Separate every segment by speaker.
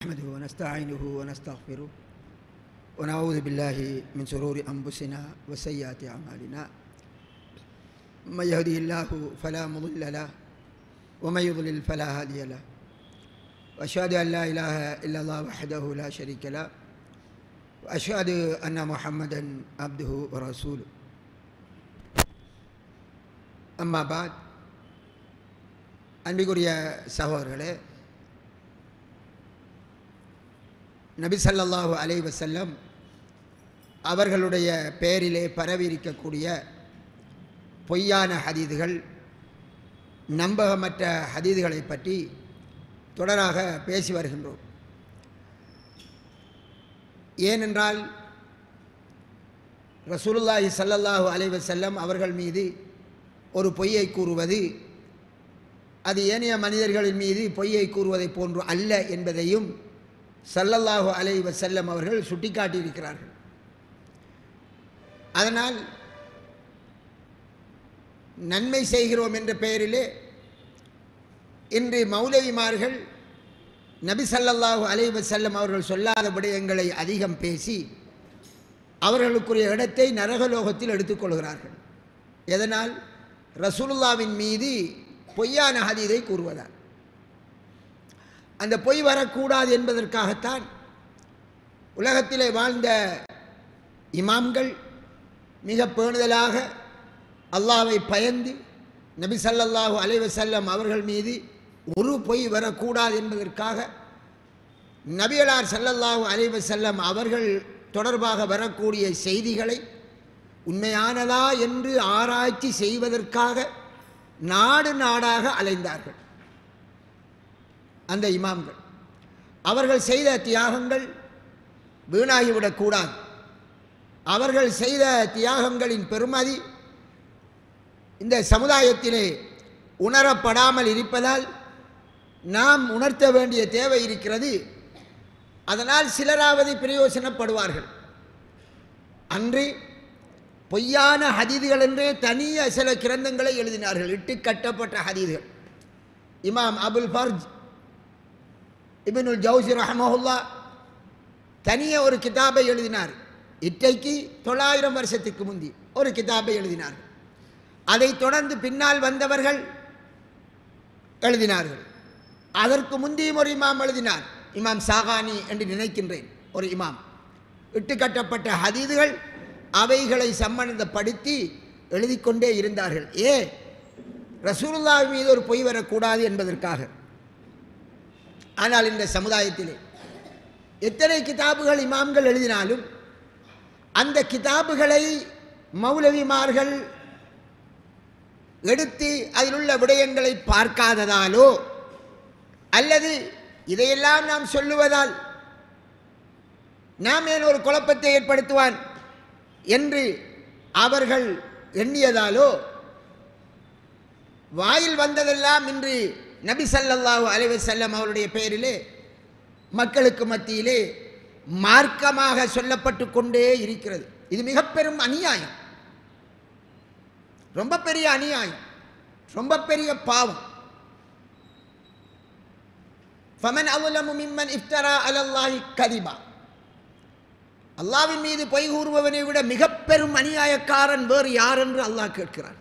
Speaker 1: نحمده ونستعينه ونستغفره ونعوذ بالله من شرور أنفسنا وسيئات أعمالنا من يهده الله فلا مضل له ومن يضلل فلا هادي له وأشهد أن لا إله إلا الله وحده لا شريك له وأشهد أن محمدا عبده ورسوله أما بعد அன்பிற்குரிய சகோதரர்களே, நபி ஸல்லல்லாஹு அலைஹி வஸல்லம் அவர்களுடைய பெயரிலே பரவி இருக்கக்கூடிய பொய்யான ஹதீதுகள், நம்பகமற்ற ஹதீதுகளை பற்றி தொடராக பேசி வருகின்றோம். ஏனென்றால் ரசூலுல்லாஹி ஸல்லல்லாஹு அலைஹி வஸல்லம் அவர்கள் மீது ஒரு பொய்யை கூறுவது அது ஏனைய மனிதர்களின் மீது பொய்யை கூறுவதை போன்று அல்ல என்பதையும் ஸல்லல்லாஹு அலைஹி வஸல்லம் அவர்கள் சுட்டிக்காட்டியிருக்கிறார்கள். அதனால் நன்மை செய்கிறோம் என்ற பெயரிலே இன்று மௌலவிமார்கள் நபி ஸல்லல்லாஹு அலைஹி வஸல்லம் அவர்கள் சொல்லாத விடயங்களை அதிகம் பேசி அவர்களுக்குரிய இடத்தை நரகலோகத்தில் எடுத்துக்கொள்கிறார்கள். எதனால்? ரசூலுல்லாவின் மீது பொய்யான ஹதீதை கூறுவதால். அந்த பொய் வரக்கூடாது என்பதற்காகத்தான் உலகத்திலே வாழ்ந்த இமாம்கள் மிக பேணுதலாக அல்லாஹ்வை பயந்து நபி ஸல்லல்லாஹு அலைஹி வஸல்லம் அவர்கள் மீது ஒரு பொய் வரக்கூடாது என்பதற்காக நபிகளார் ஸல்லல்லாஹு அலைஹி வஸல்லம் அவர்கள் தொடர்பாக வரக்கூடிய செய்திகளை உண்மையானதா என்று ஆராய்ச்சி செய்வதற்காக நாடு நாடாக அலைந்தார்கள். அந்த இமாம்கள் அவர்கள் செய்த தியாகங்கள் வீணாகிவிடக்கூடாது. அவர்கள் செய்த தியாகங்களின் பெருமதி இந்த சமுதாயத்திலே உணரப்படாமல் இருப்பதால் நாம் உணர்த்த வேண்டிய தேவை இருக்கிறது. அதனால் சிலராவது பிரயோசனப்படுவார்கள். அன்று பொய்யான ஹதீதுகள் என்றே தனிய சில கிரந்தங்களை எழுதினார்கள், இட்டு கட்டப்பட்ட ஹதீதுகள். இமாம் அபுல் ஃபர்ஜ் இப்னுல் ஜௌசி ரஹ்மஹுல்லா தனிய ஒரு கிதாபை எழுதினார். இன்றைக்கு 900 வருஷத்துக்கு முந்தி ஒரு கிதாபை எழுதினார். அதை தொடர்ந்து பின்னால் வந்தவர்கள் எழுதினார்கள். அதற்கு முந்தியும் ஒரு இமாம் எழுதினார், இமாம் சாகானி என்று நினைக்கின்றேன். ஒரு இமாம் இட்டு கட்டப்பட்ட ஹதீதுகள் அவைகளை சம்பந்தப்படுத்தி எழுதி கொண்டே இருந்தார்கள். ரசூலுல்லாஹ் மீது ஒரு பொய் வரக்கூடாது என்பதற்காக. ஆனால் இந்த சமுதாயத்திலே எத்தனை கிதாபுகள் இமாம்கள் எழுதினாலும் அந்த கிதாபுகளை மௌலவிமார்கள் எடுத்து அதில் உள்ள விடயங்களை பார்க்காததாலோ அல்லது இதையெல்லாம் நாம் சொல்லுவதால் நாம் ஏன் ஒரு குழப்பத்தை ஏற்படுத்துவான் என்று அவர்கள் எண்ணியதாலோ வாயில் வந்ததெல்லாம் இன்று நபி ஸல்லல்லாஹு அலைஹி வஸல்லம் அவருடைய பெயரிலே மக்களுக்கு மத்தியிலே மார்க்கமாக சொல்லப்பட்டு கொண்டே இருக்கிறது. இது மிக பெரும் அநியாயம், ரொம்ப பெரிய அநியாயம், ரொம்ப பெரிய பாவம். ஃபமன் அவ்லமு மிம்மன் இஃப்தரா அலல்லாஹி கதிபா. அல்லாஹ்வின் மீது பொய் கூறுபவனை விட மிக பெரும் அநியாயக்காரன் வேறு யார் என்று அல்லாஹ் கேட்கிறான்.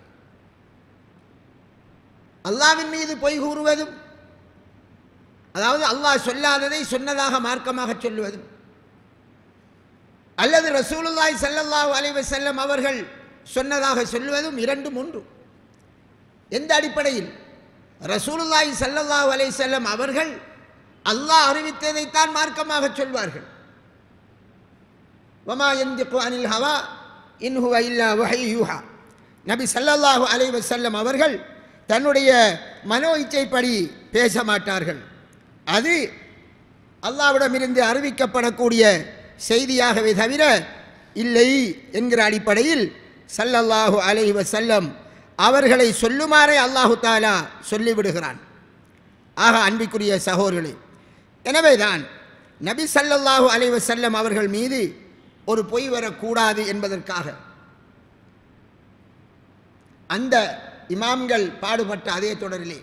Speaker 1: அல்லாஹ்வின் மீது பொய் கூறுவதும், அதாவது அல்லாஹ் சொல்லாததை சொன்னதாக மார்க்கமாக சொல்லுவதும், அல்லது ரசூலுல்லாஹி ஸல்லல்லாஹு அலைஹி வஸல்லம் அவர்கள் சொன்னதாக சொல்லுவதும் இரண்டும் ஒன்று. எந்த அடிப்படையில்? ரசூலுல்லாஹி ஸல்லல்லாஹு அலைஹி வஸல்லம் அவர்கள் அல்லாஹ் அறிவித்ததைத்தான் மார்க்கமாக சொல்வார்கள். வமா யந்திகு அனில் ஹவா இன் ஹுவ இல்லா வஹய் யூஹா. நபி ஸல்லல்லாஹு அலைஹி வஸல்லம் அவர்கள் தன்னுடைய மனோ இச்சைப்படி பேச மாட்டார்கள். அது அல்லாஹ்விடமிருந்து அறிவிக்கப்படக்கூடிய செய்தியாகவே தவிர இல்லை என்கிற அடிப்படையில் ஸல்லல்லாஹு அலைஹி வஸல்லம் அவர்களை சொல்லுமாறே அல்லாஹு தஆலா சொல்லிவிடுகிறான். ஆக அன்பிற்குரிய சகோதரர்களே, எனவேதான் நபி ஸல்லல்லாஹு அலைஹி வஸல்லம் அவர்கள் மீது ஒரு பொய் வரக்கூடாது என்பதற்காக அந்த இமாம்கள் பாடுபட்ட அதே தொடரிலே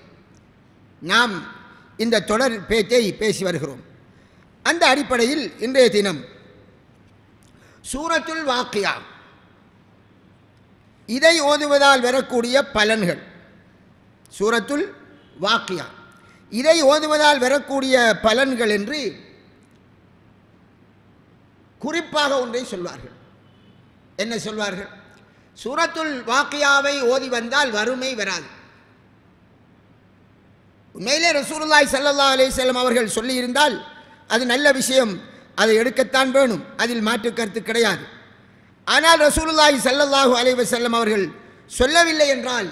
Speaker 1: நாம் இந்த தொடர் பேச்சை பேசி வருகிறோம். அந்த அடிப்படையில் இன்றைய தினம் சூரத்துல் வாக்கியா இதை ஓதுவதால் வரக்கூடிய பலன்கள், சூரத்துல் வாக்கியா இதை ஓதுவதால் வரக்கூடிய பலன்கள் என்று குறிப்பாக ஒன்றை சொல்வார்கள். என்ன சொல்வார்கள்? சூரத்துல் வாக்கியாவை ஓதி வந்தால் வறுமை வராது. உண்மையிலே ரசூலுல்லாஹி ஸல்லல்லாஹு அலைஹி வஸல்லம் அவர்கள் சொல்லியிருந்தால் அது நல்ல விஷயம், அதை எடுக்கத்தான் வேணும், அதில் மாற்று கருத்து கிடையாது. ஆனால் ரசூலுல்லாஹி ஸல்லல்லாஹு அலைஹி வஸல்லம் அவர்கள் சொல்லவில்லை என்றால்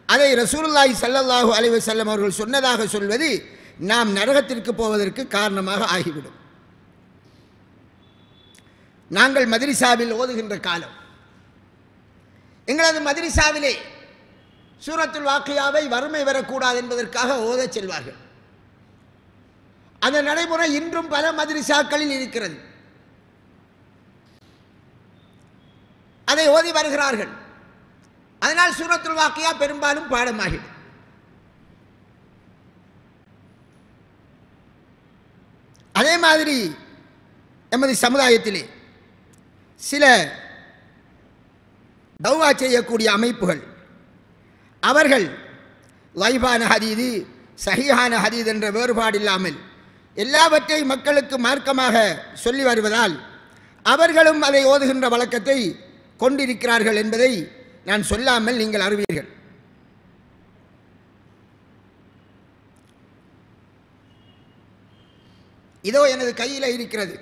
Speaker 1: அதை ரசூலுல்லாஹி ஸல்லல்லாஹு அலைஹி வஸல்லம் அவர்கள் சொன்னதாக சொல்வது நாம் நரகத்திற்கு போவதற்கு காரணமாக ஆகிவிடும். நாங்கள் மதரிசாவில் ஓதுகின்ற காலம், எங்களது மதரிசாவிலே சூரத்துல் வாக்கியாவை வறுமை வரக்கூடாது என்பதற்காக ஓதச் செல்வார்கள். அந்த நடைமுறை இன்றும் பல மதரிசாக்களில் இருக்கிறது. அதை ஓதி வருகிறார்கள். அதனால் சூரத்துல் வாக்கியா பெரும்பாலும் பாடமாகிடும். அதே மாதிரி எமது சமுதாயத்திலே சில தௌவா செய்யக்கூடிய அமைப்புகள், அவர்கள் லைஃபான ஹதீது சஹீஹான ஹதீது என்ற வேறுபாடு இல்லாமல் எல்லாவற்றையும் மக்களுக்கு மார்க்கமாக சொல்லி வருவதால் அவர்களும் அதை ஓதுகின்ற வழக்கத்தை கொண்டிருக்கிறார்கள் என்பதை நான் சொல்லாமல் நீங்கள் அறிவீர்கள். இதோ எனது கையில் இருக்கிறது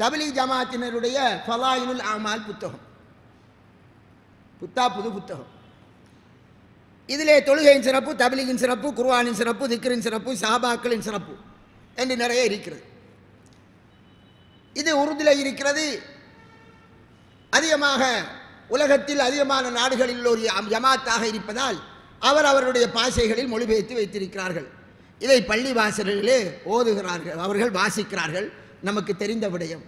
Speaker 1: தப்லீக் ஜமாத்தினருடைய ஃபலாயிலுல் அமால் புத்தகம், புது புத்தகம். இதிலே தொழுகையின் சிறப்பு, தப்லீகின் சிறப்பு, குர்ஆனின் சிறப்பு, திக்ரின் சிறப்பு, சஹாபாக்களின் சிறப்பு என்று நிறைய இருக்கிறது. இது உருதில் இருக்கிறது. அதிகமாக உலகத்தில் அதிகமான நாடுகளில் ஒரு ஜமாத்தாக இருப்பதால் அவருடைய பாஷைகளில் மொழிபெயர்த்து வைத்திருக்கிறார்கள். இதை பள்ளி வாசல்களிலே ஓதுகிறார்கள், அவர்கள் வாசிக்கிறார்கள். நமக்கு தெரிந்த விடயம்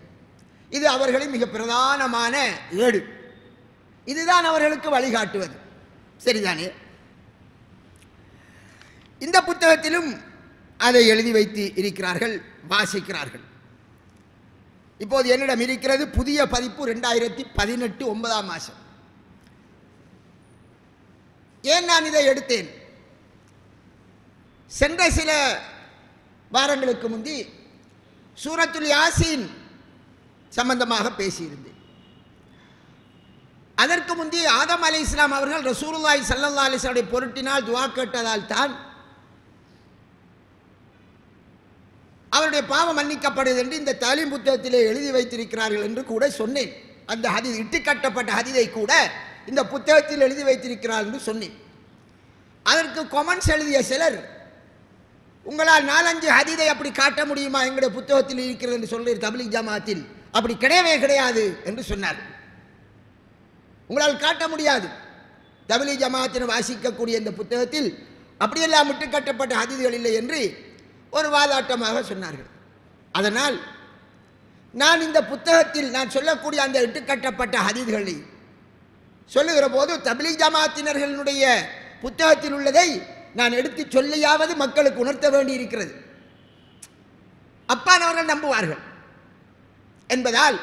Speaker 1: இது. அவர்களின் மிக பிரதானமான ஏடு. இதுதான் அவர்களுக்கு வழிகாட்டுவது. சரிதானே? இந்த புத்தகத்திலும் அதை எழுதி வைத்து இருக்கிறார்கள், வாசிக்கிறார்கள். இப்போது என்னிடம் இருக்கிறது புதிய பதிப்பு 2018 9ஆம் மாதம். ஏன் நான் இதை எடுத்தேன்? சென்ற சில வாரங்களுக்கு முந்தி சூரத்துல் யாசீன் சம்பந்தமாக பேசியிருந்தேன். அதற்கு முந்தி ஆதம் அலைஹிஸ்ஸலாம் அவர்கள் ரசூலுல்லாஹி ஸல்லல்லாஹு அலைஹி வஸல்லம் பொருட்டினால் துஆ கேட்டதால் தான் அவருடைய பாவம் மன்னிக்கப்படுது என்று இந்த தாலீம் புத்தகத்திலே எழுதி வைத்திருக்கிறார்கள் என்று கூட சொன்னேன். அந்த ஹதீஸ் இட்டுக்கட்டப்பட்ட ஹதீஸை கூட இந்த புத்தகத்தில் எழுதி வைத்திருக்கிறார்கள் என்று சொன்னேன். அதற்கு கமெண்ட்ஸ் எழுதிய சிலர், உங்களால் 4-5 ஹதீஸை அப்படி காட்ட முடியுமா எங்களுடைய புத்தகத்தில் இருக்கிறது என்று சொல்றீர் தப்லீக் ஜமாத்தில்? அப்படி கிடையவே கிடையாது என்று சொன்னார். உங்களால் காட்ட முடியாது. தப்லீக் ஜமாத்தின் வாசிக்கக்கூடிய இந்த புத்தகத்தில் அப்படியெல்லாம் இட்டுக்கட்டப்பட்ட ஹதீஸ்கள் இல்லை என்று ஒரு வாதாட்டமாக சொன்னார்கள். அதனால் நான் இந்த புத்தகத்தில் நான் சொல்லக்கூடிய அந்த இட்டுக்கட்டப்பட்ட ஹதீஸ்களை சொல்லுகிற போது தப்லீக் ஜமாத்தினர்களுடைய புத்தகத்தில் உள்ளதை நான் எடுத்து சொல்லியாவது மக்களுக்கு உணர்த்த வேண்டி இருக்கிறது. அப்பானவர்கள் நம்புவார்கள் என்பதால்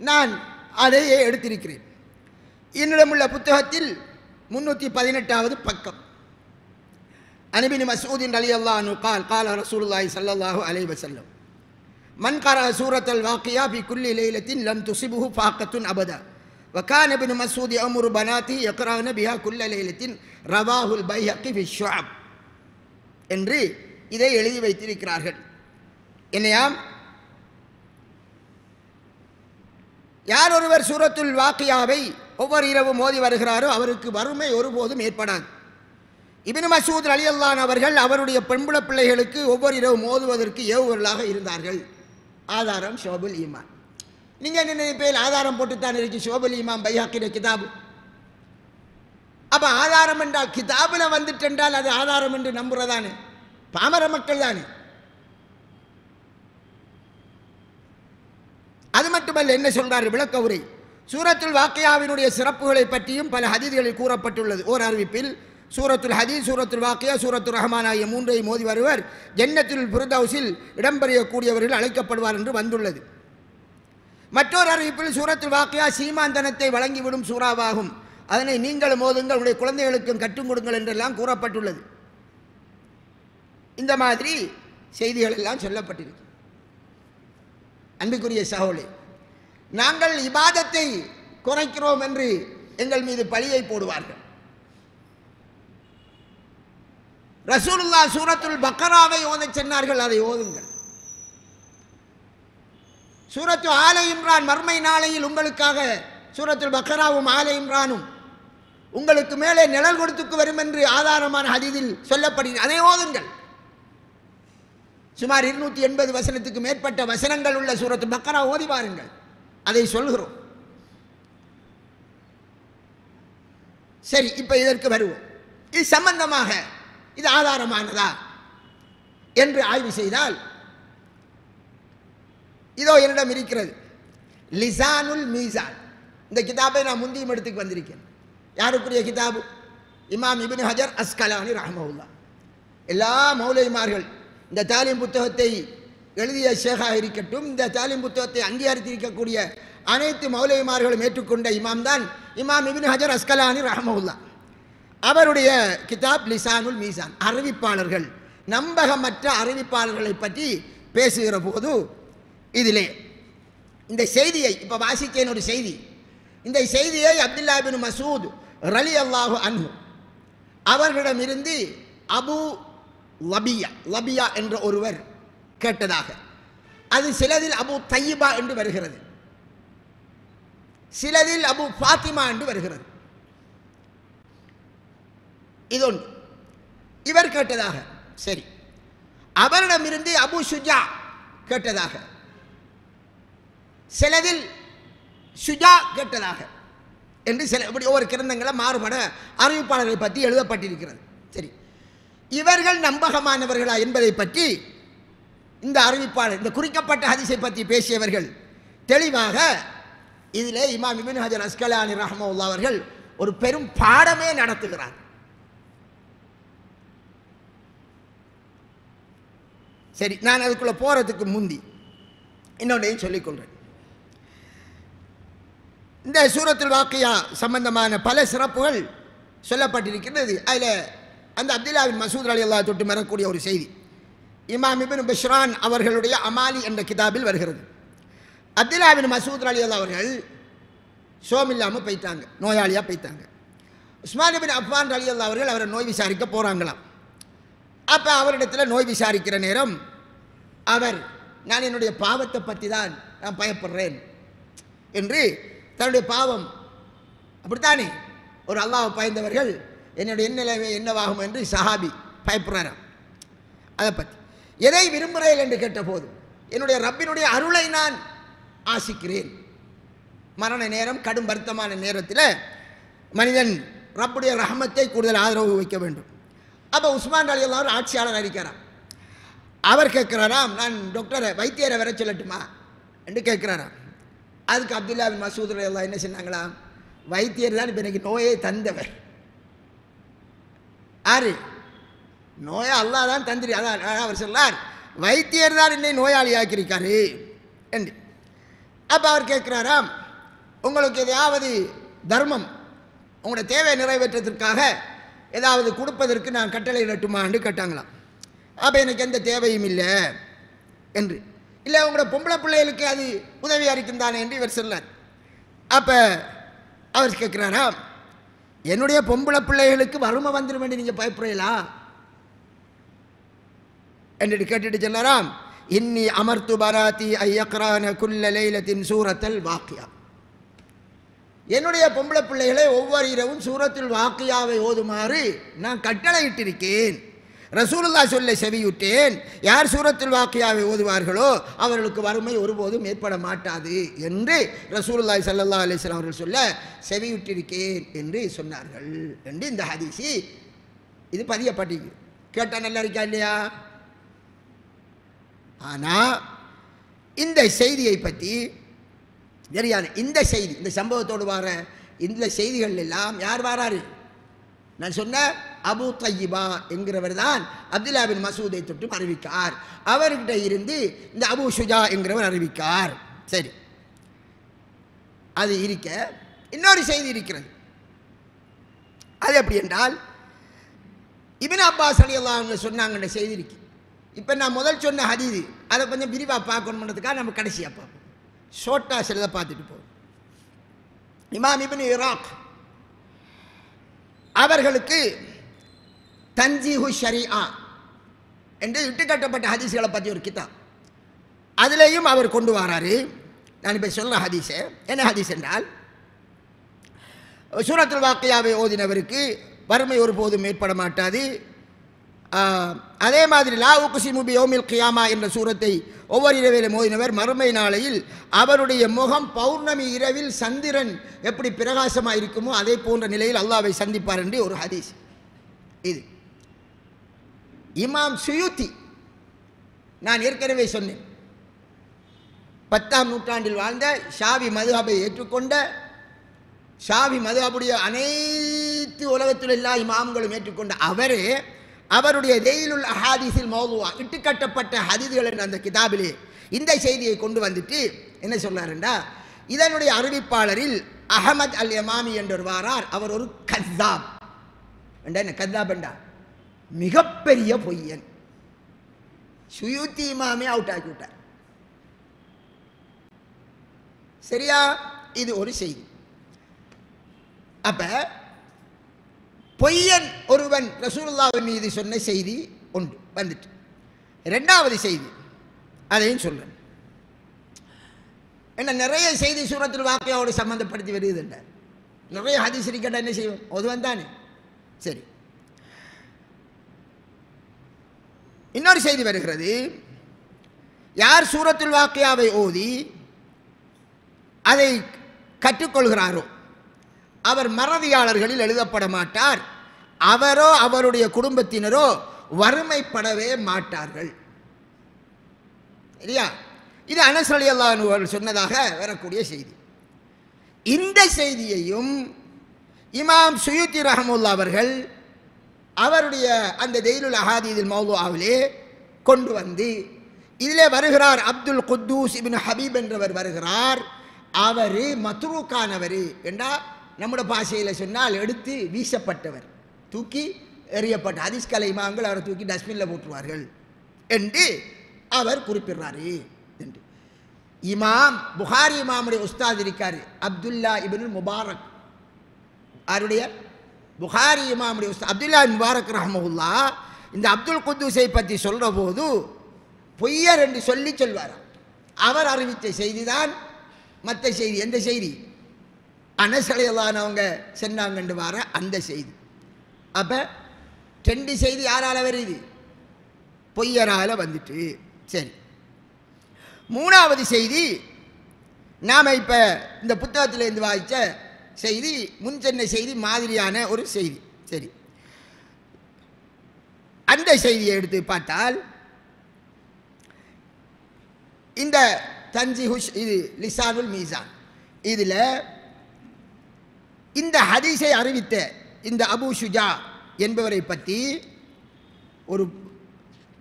Speaker 1: நான் அதையே எடுத்திருக்கிறேன். என்னிடமுள்ள புத்தகத்தில் 318வது பக்கம். عن ابن مسعود رضي الله عنه قال قال رسول الله صلى الله عليه وسلم من قرأ سورة الواقعة في كل ليلة لم تصبه فاقة أبدا وكان ابن مسعود أمر بناته يقرأن بها كل ليلة رواه البيهقي في الشعب என்று இதை எழுதி வைத்திருக்கிறார்கள். என்னையாம், யார் ஒருவர் சூரத்துல் வாக்கியாவை ஒவ்வொரு இரவும் மோதி வருகிறாரோ அவருக்கு வறுமை ஒருபோதும் ஏற்படாது. இப்னு மஸ்ஊத் ரலியல்லாஹு அன்ஹு அவர்கள் அவருடைய பெண்புல பிள்ளைகளுக்கு ஒவ்வொரு இரவு மோதுவதற்கு ஏவுவர்களாக இருந்தார்கள். ஆதாரம் ஷுஅபுல் ஈமான். நீங்கள் என்ன நினைப்பீங்க? ஆதாரம் போட்டுத்தான் இருக்கு ஷுஅபுல் ஈமான் பைஹக்கிய கிதாபு. அப்போ ஆதாரம் என்றால் கிதாபில் வந்துட்டு என்றால் அது ஆதாரம் என்று நம்புறதானே பாமர மக்கள் தானே. அது மட்டுமல்ல, என்ன சொல்றாரு விளக்க உரை. சூரத்துல் வாக்கியாவினுடைய சிறப்புகளை பற்றியும் பல ஹதீஸ்களில் கூறப்பட்டுள்ளது. ஓர் அறிவிப்பில் சூரத்துல் ஹதீஸ், சூரத்துல் வாக்கியா, சூரத்துல் ரஹ்மான் ஆகிய மூன்றையும் மோதி வருவர் ஜன்னத்துல் ஃபிர்தௌஸில் இடம்பெறக்கூடியவர்கள் அழைக்கப்படுவார் என்று வந்துள்ளது. மற்றொரு அறிவிப்பில் சூரத்துல் வாக்கியா சீமாந்தனத்தை வழங்கிவிடும் சூறாவாகும், அதனை நீங்களும் மோதுங்கள், உங்களுடைய குழந்தைகளுக்கும் கற்றுக் கொடுங்கள் என்றெல்லாம் கூறப்பட்டுள்ளது. இந்த மாதிரி செய்திகள் எல்லாம் சொல்லப்பட்டிருக்கு. அன்புக்குரிய சகோதரர்களே, நாங்கள் இபாதத்தை குறைக்கிறோம் என்று எங்கள் மீது பழியை போடுவார்கள். ரசூலுல்லாஹ் சூரத்துல் பக்கராவை ஓதச் சொன்னார்கள், அதை ஓதுங்கள். சூரத்து ஆல இம்ரான் மர்மை நாளையில் உங்களுக்காக சூரத்துல் பக்கராவும் ஆல இம்ரானும் உங்களுக்கு மேலே நிழல் கொடுத்துக்கு வரும் என்று ஆதாரமான ஹதீஸில் சொல்லப்படுகிறது, அதை ஓதுங்கள். சுமார் 280 வசனத்துக்கு மேற்பட்ட வசனங்கள் உள்ள சூரத்து பக்கரா ஓதி பாருங்கள், அதை சொல்கிறோம். சரி, இப்ப இதற்கு வருவோம். இது சம்பந்தமாக இது ஆதாரமானதா என்று ஆய்வு செய்தால் இதோ என்னிடம் இருக்கிறது லிசானுல் மீசான். இந்த கிதாபை நான் முந்தியும் எடுத்துக்கு வந்திருக்கேன். யாருக்குரிய கிதாபு? இமாம் இப்னு ஹஜர் அஸ்கலானி ரஹ்மஹுல்லாஹ். எல்லா மௌலைமார்கள் இந்த தாலீம் புத்தகத்தை எழுதிய ஷேகாக இருக்கட்டும், இந்த தாலீம் புத்தகத்தை அங்கீகரித்திருக்கக்கூடிய அனைத்து மௌலைமார்களும் ஏற்றுக்கொண்ட இமாம் தான் இமாம் இப்னு ஹஜர் அஸ்கலானி ரஹ்மஹுல்லாஹ். அவருடைய கிதாப் லிசானுல் மீசான். அறிவிப்பாளர்கள், நம்பகமற்ற அறிவிப்பாளர்களை பற்றி பேசுகிற போது இதிலே இந்த செய்தியை இப்ப வாசித்தேன். ஒரு செய்தி, இந்த செய்தியை அப்துல்லா இப்னு மசூத் ரலியல்லாஹு அன்ஹு அவர்களிடமிருந்து அபு லபியா என்ற ஒருவர் கேட்டதாக, அது சிலதில் அபு தையிபா என்று வருகிறது, சிலதில் அபு ஃபாத்திமா என்று வருகிறது. இதொன்று இவர் கேட்டதாக. சரி, அவரிடமிருந்து அபு சுஜா கேட்டதாக, சிலதில் சுஜா கேட்டதாக என்று சில இப்படி ஒவ்வொரு கிரந்தங்களை மாறுபட அறிவிப்பாளர்களை பற்றி எழுதப்பட்டிருக்கிறது. சரி, இவர்கள் நம்பகமானவர்களா என்பதை பற்றி இந்த அறிவிப்பாளர், இந்த குறிக்கப்பட்ட ஹதீஸை பற்றி பேசியவர்கள் தெளிவாக இதிலே இமாம் இப்னு ஹஜர் அஸ்கலானி ரஹ்மத்துல்லாஹி அவர்கள் ஒரு பெரும் பாடமே நடத்துகிறார். சரி, நான் அதுக்குள்ள போறதுக்கு முந்தி இன்னொன்றையும் சொல்லிக்கொள்றேன். இந்த சூரத்துல் வாக்கியா சம்பந்தமான பல சிறப்புகள் சொல்லப்பட்டிருக்கிறது. அதில் அந்த அப்துல்லா பின் மசூத் ரலியல்லாஹு தொட்டு வரக்கூடிய ஒரு செய்தி இமாம் இப்னு பஷ்ரான் அவர்களுடைய அமாலி என்ற கிதாபில் வருகிறது. அப்துல்லா பின் மசூத் ரலியல்லாஹு அவர்கள் சோமில்லாமல் போயிட்டாங்க, நோயாளியாக போயிட்டாங்க. உஸ்மான் பின் அஃபான் ரலியல்லாஹு அவர்கள் அவரை நோய் விசாரிக்க போகிறாங்களாம். அப்போ அவரிடத்தில் நோய் விசாரிக்கிற நேரம் அவர், நான் என்னுடைய பாவத்தை பற்றி தான் நான் பயப்படுறேன் என்று, தன்னுடைய பாவம் அப்படித்தானே, ஒரு அல்லாஹ்வை பயந்தவர்கள் என்னுடைய நிலைமை என்னவாகும் என்று சஹாபி பயப்படுறாராம். அதை பற்றி எதை விரும்புகிறேன் என்று கேட்டபோது, என்னுடைய ரப்பினுடைய அருளை நான் ஆசிக்கிறேன். மரண நேரம், கடும் வருத்தமான நேரத்தில் மனிதன் ரப்புடைய ரஹமத்தை கூடுதல் ஆதரவு வைக்க வேண்டும். அப்போ உஸ்மான் ரலியல்லாஹு அன்ஹு ஆட்சியாளர் இருக்கிறார். அவர் கேட்கிறாராம், நான் டாக்டரை வைத்தியரை வர சொல்லட்டுமா என்று கேட்கிறாராம். அதுக்கு அப்துல்லா பின் மசூத் ரலியல்லாஹு என்ன சொன்னாங்களாம், வைத்தியர் தான் இப்போ எனக்கு நோயை தந்தவர். ஆறு நோயை அல்லாஹ் தான் தந்திரி. அதான் அவர் சொல்லார், வைத்தியர் தான் என்னை நோயாளி ஆக்கியிருக்காரு என்று. அப்போ அவர் கேட்கிறாராம், உங்களுக்கு எதையாவது தர்மம், உங்களோட தேவை நிறைவேற்றத்திற்காக ஏதாவது கொடுப்பதற்கு நான் கட்டளை இடட்டுமான்னு கேட்டாங்களாம். அப்போ எனக்கு எந்த தேவையும் இல்லை என்று. இல்லை, உங்களோட பொம்பளை பிள்ளைகளுக்கு அது உதவியாக இருக்கும் தானே என்று இவர் சொன்னார். அப்போ அவர் கேட்குறாராம், என்னுடைய பொம்பளை பிள்ளைகளுக்கு வறுமை வந்துடும் என்று நீங்கள் பயப்படுறீங்களா என்று கேட்டுட்டு சொன்னாராம், இன்னி அமர்த்து பராத்தி ஐயக்ரான குல்ல லைலத்தின் சூரத்தல் வாக்கியா, என்னுடைய பொம்பளை பிள்ளைகளை ஒவ்வொரு இரவும் சூரத்துல் வாக்கியாவை ஓதுமாறு நான் கட்டளை இட்டிருக்கேன். ரசூலுல்லாஹ் சொல்ல செவியுட்டேன், யார் சூரத்துல் வாக்கியாவை ஓதுவார்களோ அவர்களுக்கு வறுமை ஒருபோதும் ஏற்பட மாட்டாது என்று ரசூலுல்லாஹி ஸல்லல்லாஹு அலைஹி வஸல்லம் அவர்கள் சொல்ல செவியுட்டிருக்கேன் என்று சொன்னார்கள் என்று இந்த ஹதீஸி இது பதியப்பட்டிருக்கு. கேட்டால் நல்லா இருக்கா இல்லையா? ஆனால் இந்த செய்தியை பற்றி தெரியாது. இந்த செய்தி, இந்த சம்பவத்தோடு வர இந்த செய்திகள் எல்லாம் யார் வாராரு? நான் சொன்ன அபு தய்யிபா என்கிறவர் தான் அப்துல்லா பின் மசூதை தொட்டு அறிவிக்கார். அவர்கிட்ட இருந்து இந்த அபு ஷுஜா என்கிறவர் அறிவிக்கார். சரி, அது இருக்க இன்னொரு செய்தி இருக்கிறது. அது எப்படி என்றால், இப்னு அப்பாஸ் ரலியல்லாஹு அன்ஹு சொன்னாங்கன்ற செய்தி இருக்கு. இப்போ நான் முதல் சொன்ன ஹதீஸ் அதை கொஞ்சம் விரிவாக பார்க்கணுன்றதுக்காக நம்ம கடைசியாக பார்ப்போம். ஷோர்ட்டா சிலதை பார்த்துட்டு போவோம். இமாம் இப்னு இராக் அவர்களுக்கு தன்ஜீஹு ஷரீஆ என்று இட்டுக்கட்டப்பட்ட ஹதீஸ்களை பற்றி ஒரு கிதாப், அதிலேயும் அவர் கொண்டு வராரு. நான் இப்போ சொல்ல ஹதீஸு என்ன ஹதீஸ் என்றால், சூரத்துல் வாக்கியாவை ஓதினவருக்கு வறுமை ஒருபோதும் ஏற்பட மாட்டாது. அதே மாதிரி லா உக்ஸிமு பியௌமில் கியாமா என்ற சூரத்தை ஒவ்வொரு இரவிலும் ஓதினவர் மறுமை நாளையில் அவருடைய முகம் பௌர்ணமி இரவில் சந்திரன் எப்படி பிரகாசமாக இருக்குமோ அதே போன்ற நிலையில் அல்லாஹ்வை சந்திப்பார் என்று ஒரு ஹதீஸ். இது இமாம் சுயூத்தி, நான் ஏற்கனவே சொன்னேன், 10ஆம் நூற்றாண்டில் வாழ்ந்த ஷாவி மதுஹபை ஏற்றுக்கொண்ட, ஷாவி மதுஹபுடைய அனைத்து உலகத்தில் எல்லா இமாம்களும் ஏற்றுக்கொண்ட அவரே அவருடைய தெய்லுல் அஹாதீஸில் மௌதுஆ இட்டுக்கட்டப்பட்ட ஹதீஸ்கள் என்ற அந்த கிதாபிலே இந்த செய்தியை கொண்டு வந்துட்டு என்ன சொன்னார்ண்டா, இதனுடைய அறிவிப்பாளரில் அஹமத் அல் யமாமி என்றொரு வாரார். அவர் ஒரு கஸ்ஸாப். என்ன கஸ்ஸாப் என்றா? மிகப்பெரிய பொய்யன். சுயூத்தி இமாமே அவுட் ஆக்கி விட்டார். சரியா? இது ஒரு செய்தி. அப்ப பொய்யன் ஒருவன் ரசூலுல்லாஹ் மீது சொன்ன செய்தி ஒன்று வந்துட்டு, இரண்டாவது செய்தி அதையும் சொல்றேன். என்ன நிறைய செய்தி சூரத்துல் வாக்கியாவோடு சம்பந்தப்படுத்தி வருது. நிறைய ஹதீஸ் இருக்கட்டா என்ன செய்வோம், ஒதுவன் தானே. சரி, இன்னொரு செய்தி வருகிறது. யார் சூரத்துல் வாக்கியாவை ஓதி அதை கற்றுக்கொள்கிறாரோ அவர் மறதியாளர்களில் எழுதப்பட மாட்டார், அவரோ அவருடைய குடும்பத்தினரோ வறுமைப்படவே மாட்டார்கள். சரியா? இது அனஸ் ரலியல்லாஹு அன்ஹு அவர்கள் சொன்னதாக வரக்கூடிய செய்தி. இந்த செய்தியையும் இமாம் சுயூத்தி ரஹ்மத்துல்லாஹி அவர்கள் அவருடைய அந்த தெய்லுல் அஹாதீஸில் மௌதுஆவிலே கொண்டு வந்து இதிலே வருகிறார். அப்துல் குத்தூஸ் இப்னு ஹபீப் என்றவர் வருகிறார். அவர் மத்ரூக்கானவர் என்றா நம்முடைய பாஷையில் சொன்னால் எடுத்து வீசப்பட்டவர், தூக்கி எறியப்பட்ட ஹதீஸ் கலை இமாம்கள் அவரை தூக்கி டஸ்ட்பினில் போட்டுருவார்கள் என்று அவர் குறிப்பிடுறாரு என்று. இமாம் புகாரி இமாமுடைய உஸ்தாத் இருக்கார் அப்துல்லா இப்னுல் முபாரக். அவருடைய புகாரி இமாமுடைய உஸ்தாத் அப்துல்லா முபாரக் ரஹ்மத்துல்லாஹ் இந்த அப்துல் குத்தூஸை பற்றி சொல்கிற போது பொய்யர் என்று சொல்லி சொல்வார். அவர் அறிவித்த செய்தி தான் மற்ற செய்தி. எந்த செய்தி? அனஸ் ரலியல்லாஹு அவங்க சொன்னாங்கன்னு வர அந்த செய்தி. அப்போ ரெண்டு செய்தி யாரால வருது? பொய்யரால் வந்துட்டு. சரி, மூணாவது செய்தி நாம் இப்போ இந்த புத்தகத்திலேருந்து வாய்ச்ச செய்தி, முன் சொன்ன செய்தி மாதிரியான ஒரு செய்தி. சரி, அந்த செய்தியை எடுத்து பார்த்தால் இந்த தன்ஜீஹுஷ் இது லிசானுல் மீசான் இதில் இந்த ஹதீஸை அறிவித்த இந்த அபு ஷுஜா என்பவரை பற்றி ஒரு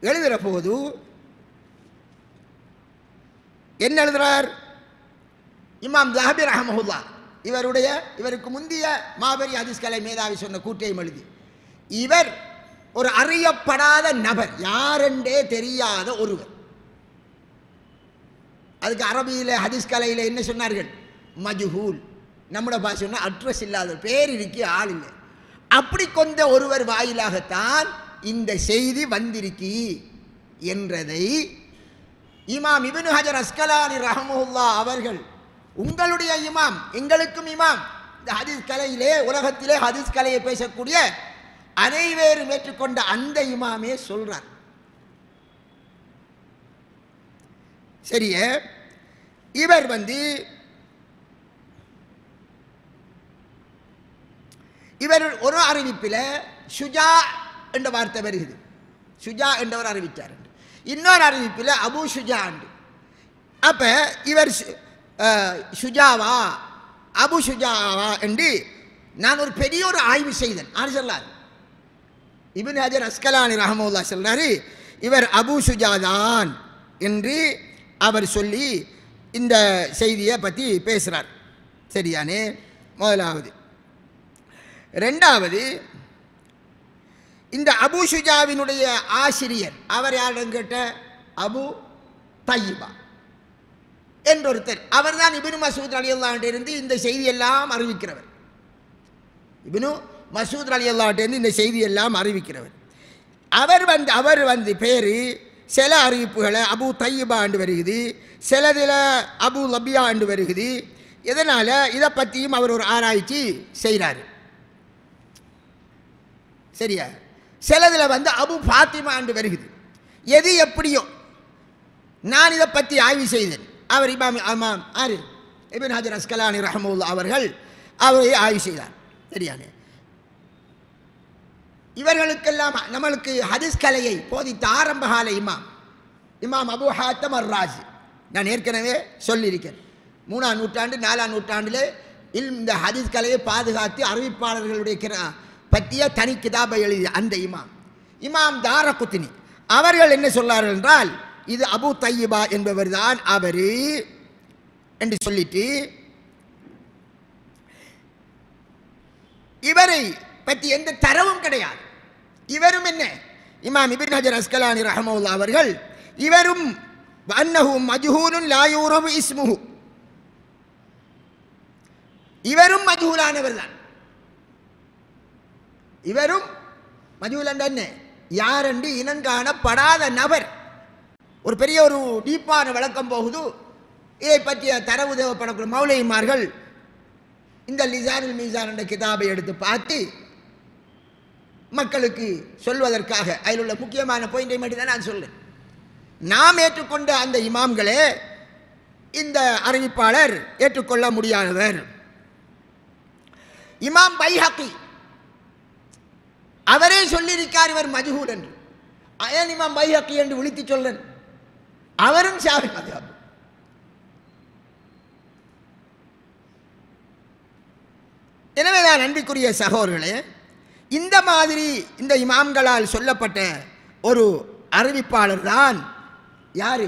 Speaker 1: எழுதுகிற போது என்ன எழுதுகிறார்? இமாம் ஸஹபி ரஹ்மத்துல்லாஹ் இவருக்கு முந்தைய மாபெரிய ஹதீஸ் கலை மேதாவி சொன்ன கூற்றையும் எழுதி, இவர் ஒரு அறியப்படாத நபர், யாரென்றே தெரியாத ஒருவர். அதுக்கு அரபியில் ஹதீஸ் கலையில் என்ன சொன்னார்கள்? மஜ்ஹூல். நம்மளோட பாஷை அட்ரஸ் இல்லாத, பேர் இருக்கு, ஆள் இல்லை. அப்படி கொண்ட ஒருவர் வாயிலாகத்தான் இந்த செய்தி வந்திருக்கி என்றதை இமாம் இப்னு ஹஜர் அஸ்கலானி ரஹ்மத்துல்லாஹ் அவர்கள், உங்களுடைய இமாம் எங்களுக்கும் இமாம், இந்த ஹதீஸ் கலையிலே உலகத்திலே ஹதீஸ் கலையை பேசக்கூடிய அனைவரும் ஏற்றுக்கொண்ட அந்த இமாமே சொல்றார். சரியே, இவர் இவர் ஒரு அறிவிப்பில் ஷுஜா என்ற வார்த்தை வருகிறது. ஷுஜா என்றவர் அறிவித்தார். இன்னொரு அறிவிப்பில் அபு ஷுஜா. அப்ப இவர் ஷுஜாவா அபு ஷுஜாவா என்று நான் ஒரு பெரிய ஒரு ஆய்வு செய்தேன். ஆறு சொல்லார், இப்னு ஹஜர் அஸ்கலானி ரஹ்மத்துல்லாஹி சொல்றாரு, இவர் அபூ சுஜாதான் என்று அவர் சொல்லி இந்த செய்தியை பற்றி பேசுகிறார். சரியானே? முதலாவது. ரெண்டாவது, இந்த அபூ சுஜாவினுடைய ஆசிரியர் அவர் யாரும் கேட்ட அபு தையிபா என்றொருத்தர். அவர் தான் இப்னு மசூத் ரலியல்லாஹு அன்ஹு இருந்து இந்த செய்தியெல்லாம் அறிவிக்கிறவர். இப்னு மசூத் ரலியல்லாஹு அன்ஹு இருந்து இந்த செய்தியெல்லாம் அறிவிக்கிறவர். அவர் வந்து பேர் சில அறிவிப்புகளை அபு தையிபா என்று வருகுது, சிலதில் அபு லபியா என்று வருகுது. இதனால் இதை பற்றியும் அவர் ஒரு ஆராய்ச்சி செய்கிறார். சரியா? சிலதில் வந்து அபு ஃபாத்திமா என்று வருகுது. எது எப்படியோ நான் இதை பற்றி ஆய்வு செய்தேன். அவர் இமாம் ஆறு இப்னு ஹஜர் அஸ்கலானி ரஹ்மத்துல்லாஹி அவர்கள் அவரை ஆய்வு செய்தார். சரியானே? இவர்களுக்கெல்லாம் நம்மளுக்கு ஹதீஸ் கலையை போதித்த ஆரம்பகால இமாம் அபு ஹாத்தம் அர்-ராஸி. நான் ஏற்கனவே சொல்லியிருக்கேன், 3ஆம் நூற்றாண்டு 4ஆம் நூற்றாண்டில் இந்த ஹதீஸ் கலையை பாதுகாத்து அறிவிப்பாளர்களுடைய பற்றிய தனி கிதாபை எழுதிய அந்த இமாம் தாரகுத்னி அவர்கள் என்ன சொன்னார்கள் என்றால், இது அபு தையிபா என்பவர் தான் அவர் என்று சொல்லிட்டு இவரை பற்றி எந்த தரவும் கிடையாது. இவரும் என்ன, இமாம் இப்னு ஹஜர் அஸ்கலானி ரஹ்மத்துல்லாஹி அவர்கள் இவரும் அன்னஹு மஜ்ஹூலுன் லா யூரஃபு இஸ்முஹு, இவரும் மஜ்ஹூலானவர் தான். இவரும் மஜ்ஹூல் என்ன, யாரென்று இனங்காணப்படாத நபர். ஒரு பெரிய ஒரு டீப்பான விளக்கம் போகுது. இதை பற்றிய தரவு தேவைப்படக்கூடிய மௌலைமார்கள் இந்த லிசானுல் மீசான் என்ற கிதாபை எடுத்து பார்த்து மக்களுக்கு சொல்வதற்காக அதில் உள்ள முக்கியமான பாயிண்டை மட்டும் தான் நான் சொல்றேன். நாம் ஏற்றுக்கொண்ட அந்த இமாம்களே இந்த அறிவிப்பாளர் ஏற்றுக்கொள்ள முடியாதவர். இமாம் பைஹக்கி அவரே சொல்லியிருக்கார் இவர் மஜ்ஹூல் என்று. ஏன் இமாம் பைஹக்கி என்று விழித்து சொல்றேன், அவரும் ஷாஃபி மத்ஹப். எனவேதான் அன்பிற்குரிய சகோதரர்களே, இந்த மாதிரி இந்த இமாம்களால் சொல்லப்பட்ட ஒரு அறிவிப்பாளர் தான் யாரு,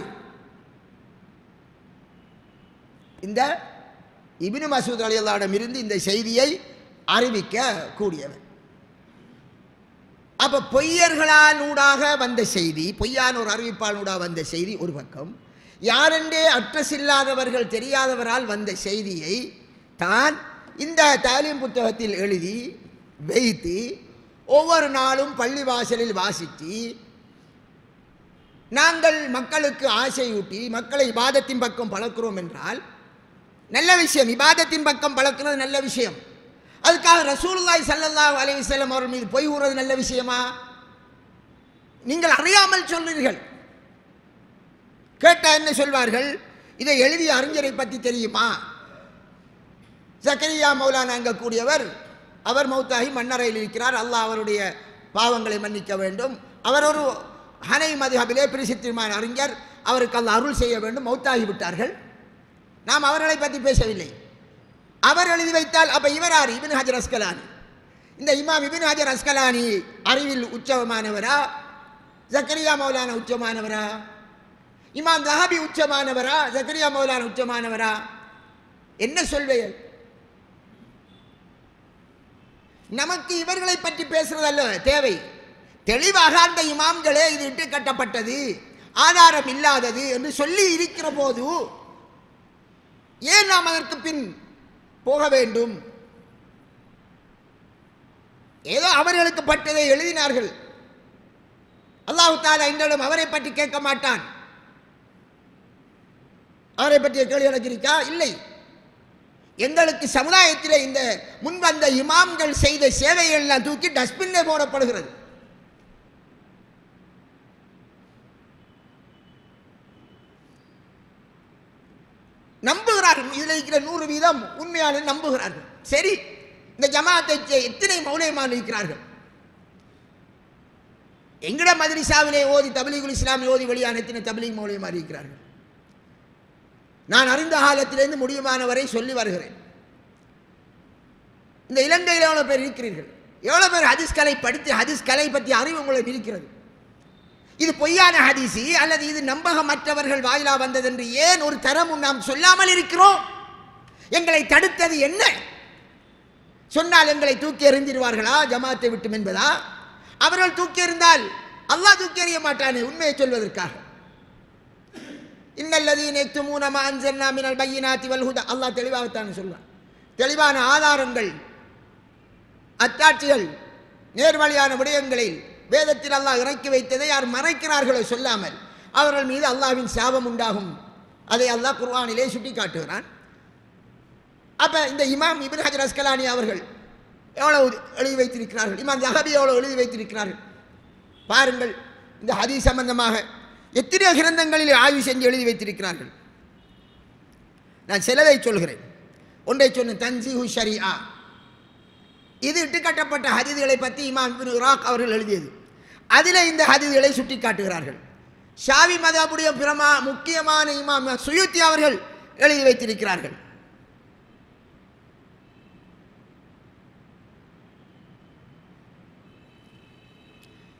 Speaker 1: இந்த இப்னு மசூத் ரலியல்லாஹு இருந்து இந்த செய்தியை அறிவிக்க கூடியவர். அப்ப பொய்யர்களால் ஊடாக வந்த செய்தி, பொய்யான ஒரு அறிவிப்பாளூடாக வந்த செய்தி ஒரு பக்கம், யாரென்றே அட்ரஸ் இல்லாதவர்கள் தெரியாதவரால் வந்த செய்தியை தான் இந்த தாலீம் புத்தகத்தில் எழுதி வைத்து ஒவ்வொரு நாளும் பள்ளி வாசலில் வாசித்து நாங்கள் மக்களுக்கு ஆசையூட்டி மக்களை இபாதத்தின் பக்கம் பழக்கிறோம் என்றால் நல்ல விஷயம். இபாதத்தின் பக்கம் பழக்கிறது நல்ல விஷயம். அதுக்காக ரசூலுல்லாஹி ஸல்லல்லாஹு அலைஹி வஸல்லம் அவர்கள் மீது பொய் கூறுவது நல்ல விஷயமா? நீங்கள் அறியாமல் சொல்றீர்கள். கேட்டால் என்ன சொல்வார்கள், இதை எழுதிய அறிஞரை பற்றி தெரியுமா? ஜக்கரியா மௌலானா அங்க கூடியவர், அவர் மௌத்தாகி மன்னரையில் இருக்கிறார். அல்லாஹ் அவருடைய பாவங்களை மன்னிக்க வேண்டும். அவர் ஒரு ஹனை மதுஹபிலே பிரசித்தமான அறிஞர், அவருக்கு அல்லாஹ் அருள் செய்ய வேண்டும். மௌத்தாகி விட்டார்கள். நாம் அவர்களை பற்றி பேசவில்லை. அவர் எழுதி வைத்தால் அப்ப இவர் யார்? இப்னு ஹஜர் அஸ்கலானி. இந்த இமாம் இப்னு ஹஜர் அஸ்கலானி அறிவில் உச்சமானவரா? ஜக்கரியா மௌலானா உச்சமானவரா? இமாம் தஹபி உச்சமானவரா? ஜக்கரியா மௌலானா உச்சமானவரா? என்ன சொல்வேன்? நமக்கு இவர்களை பற்றி பேசுறதல்ல தேவை. தெளிவாக அந்த இமாம்களே இது இட்டு கட்டப்பட்டது, ஆதாரம் இல்லாதது என்று சொல்லி இருக்கிற போது ஏன் நாம் அதற்கு பின் போக வேண்டும்? ஏதோ அவர்களுக்கு பட்டதை எழுதினார்கள். அல்லாஹ் தஆலா எங்களிடம் அவரை பற்றி கேட்க மாட்டான். அவரை பற்றிய கேள்வி எனக்கு இருக்கா? இல்லை. எங்களுக்கு சமுதாயத்தில் இந்த முன்வந்த இமாம்கள் செய்த சேவைகள் எல்லாம் தூக்கி டஸ்ட்பின்ல போடப்படுகிறது. நம்புகிறார்கள். இதில் இருக்கிற 100% உண்மையான நம்புகிறார்கள். சரி, இந்த ஜமாத்தை எத்தனை மௌலைமான் இருக்கிறார்கள்? எங்கட மதரசாவிலே ஓதி தப்லீகுல் இஸ்லாம் ஓதி வெளியான எத்தனை தப்லீக் மௌலைமான் இருக்கிறார்கள்? நான் அறிந்த காலத்திலிருந்து முடியுமானவரை சொல்லி வருகிறேன். இந்த இலங்கையில் எவ்வளவு பேர் இருக்கிறீர்கள்? எவ்வளோ பேர் ஹதீஸ் கலை படித்து ஹதீஸ் கலை பற்றி அறிவு உங்களை இருக்கிறது? இது பொய்யான ஹதீஸி அல்லது இது நம்பகமற்றவர்கள் வாயிலா வந்தது என்று ஏன் ஒரு தரமும் நாம் சொல்லாமல் இருக்கிறோம்? எங்களை தடுத்தது என்ன? சொன்னால் எங்களை தூக்கி எறிந்திருவார்களா ஜமாத்தை விட்டும் என்பதா? அவர்கள் தூக்கி எறிந்தால் அல்லாஹ் தூக்கி எறிய மாட்டானே உண்மையை சொல்வதற்காக. இன்னல்லதீன யக்துமூன மா அன்ஸல்னா மினல் பய்யினாத்தி வல் ஹுதா, அல்லாஹ் தெளிவாகத்தான் சொல்வான். தெளிவான ஆதாரங்கள், அத்தாட்சிகள், நேர்வழியான விடயங்களில் வேதத்தில் அல்லாஹ் இறக்கி வைத்ததை யார் மறைக்கிறார்களோ சொல்லாமல் அவர்கள் மீது அல்லாஹ்வின் சாபம் உண்டாகும். அதை அல்லாஹ் குர்ஆனிலே சுட்டி காட்டுகிறான். அப்போ இந்த இமாம் இப்னு ஹஜர் அஸ்கலானி அவர்கள் எவ்வளவு எழுதி வைத்திருக்கிறார்கள், இமாம் ஸஹபி எவ்வளவு எழுதி வைத்திருக்கிறார்கள் பாருங்கள். இந்த ஹதீஸ் சம்பந்தமாக எத்தனையோ கிரந்தங்களில் ஆய்வு செஞ்சு எழுதி வைத்திருக்கிறார்கள். நான் சிலதை சொல்கிறேன். ஒன்றை சொன்ன தன்சீஹு ஷரீஆ, இது இட்டுக்கட்டப்பட்ட ஹதீஸ்களை பற்றி இமாம் இப்னு இராக் அவர்கள் எழுதியது. அதில் இந்த ஹதீஸ்களை சுட்டி காட்டுகிறார்கள். ஷாவி மதபுடைய முக்கியமான இமாம் சுயூத்தி அவர்கள் எழுதி வைத்திருக்கிறார்கள்.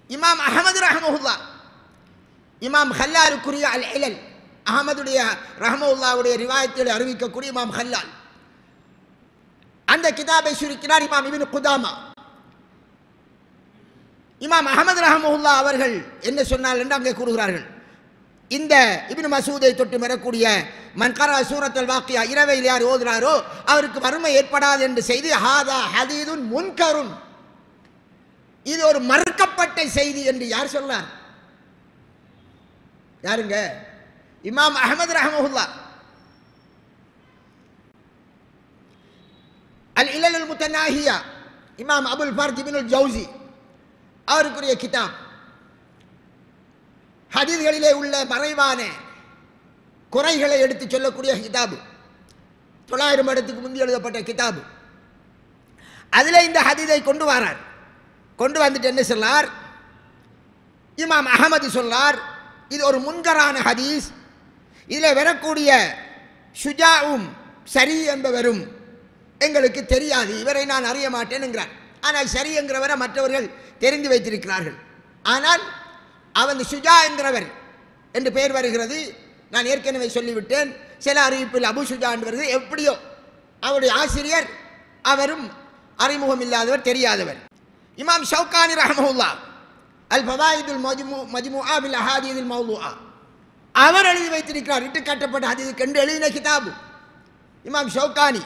Speaker 1: இமாம் அஹமது ரஹ்மஹுல்லா, இமாம் ஹல்லாலுக்குரிய அல் இலல், அஹமதுடைய ரஹ்மஹுல்லாவுடைய ரிவாயத்தில் அறிவிக்கக்கூடிய இமாம் ஹல்லால் அந்த கிதாபை சுருக்கினார் இமாம் இப்னு குதாமா. இமாம் அஹமது ரஹ்மஹுல்லா அவர்கள் என்ன சொன்னார் என்று அங்கே கூறுகிறார்கள். இந்த இப்னு மசூதை தொட்டு வரக்கூடிய மன்கரா சூரத்துல் வாக்கியா, இரவையில் யார் ஓதுறாரோ அவருக்கு வறுமை ஏற்படாது என்று செய்து ஹாதா ஹதீதுன் முன்கருன், இது ஒரு மறுக்கப்பட்ட செய்தி என்று யார் சொன்னார்? யாருங்க? இமாம் அஹமது ரஹ்மஹுல்லா. அல் இலல் முத்தனாஹியா, இமாம் அபுல் ஃபர்ஜ் இப்னுல் ஜௌசி அவருக்குரிய கிதாப், ஹதீஸ்களிலே உள்ள மறைவான குறைகளை எடுத்து சொல்லக்கூடிய கிதாபு, 900 வருடத்துக்கு முந்தி எழுதப்பட்ட கிதாபு. அதில் இந்த ஹதீஸை கொண்டு வரார். கொண்டு வந்துட்டு என்ன சொன்னார்? இமாம் அஹமது சொன்னார், இது ஒரு முன்கரான ஹதீஸ், இதில் வரக்கூடிய ஷுஜாவும் சரி என்பவரும் எங்களுக்கு தெரியாது, இவரை நான் அறிய மாட்டேன் என்கிறார். ஆனால் சரி என்கிறவரை மற்றவர்கள் தெரிந்து வைத்திருக்கிறார்கள். ஆனால் அவன் ஷுஜா என்கிறவர் என்று பெயர் வருகிறது. நான் ஏற்கனவே சொல்லிவிட்டேன், சில அறிவிப்பில் அபு ஷுஜா என்று வருகிறது. எப்படியோ அவருடைய ஆசிரியர் அவரும் அறிமுகம் இல்லாதவர், தெரியாதவர். இமாம் ஷௌகானி ரஹ்மஹுல்லா அல் ஃபவாயிதுல் மஜ்முஆ பில் அஹாதீஸில் மௌதுஆ அவர் எழுதி வைத்திருக்கிறார். இட்டு கட்டப்பட்ட ஹதீஸ் என்று எழுதின கிதாபு இமாம் ஷௌகானி.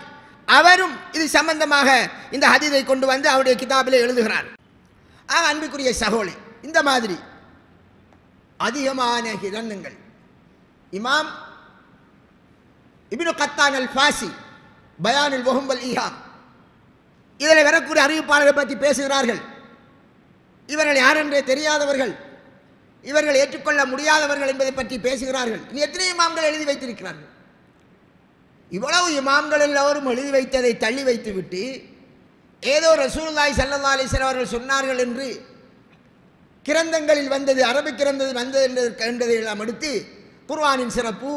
Speaker 1: அவரும் இது சம்பந்தமாக இந்த ஹதீஸை கொண்டு வந்து அவருடைய கிதாபில் எழுதுகிறார். அன்புக்குரிய சகோதரி, இந்த மாதிரி அதிகமான கிரந்தங்கள் இமாம் இப்னு கத்தான் அல் ஃபாசி பயானுல் வஹம் வல் ஈஹாம், இதில் வரக்கூடிய அறிவிப்பாளர்களை பற்றி பேசுகிறார்கள். இவர்கள் யாரென்றே தெரியாதவர்கள், இவர்கள் ஏற்றுக்கொள்ள முடியாதவர்கள் என்பதை பற்றி பேசுகிறார்கள். இனி எத்தனை இமாம்கள் எழுதி வைத்திருக்கிறார்கள்? இவ்வளவு இமாம்கள் எல்லோரும் எழுதி வைத்ததை தள்ளி வைத்துவிட்டு ஏதோ ரசூலுல்லாஹி ஸல்லல்லாஹு அலைஹி வஸல்லம் அவர்கள் சொன்னார்கள் என்று கிரந்தங்களில் வந்தது, அரபு கிரந்தத்தில் வந்தது என்பதை எல்லாம் எடுத்து குர்ஆனின் சிறப்பு,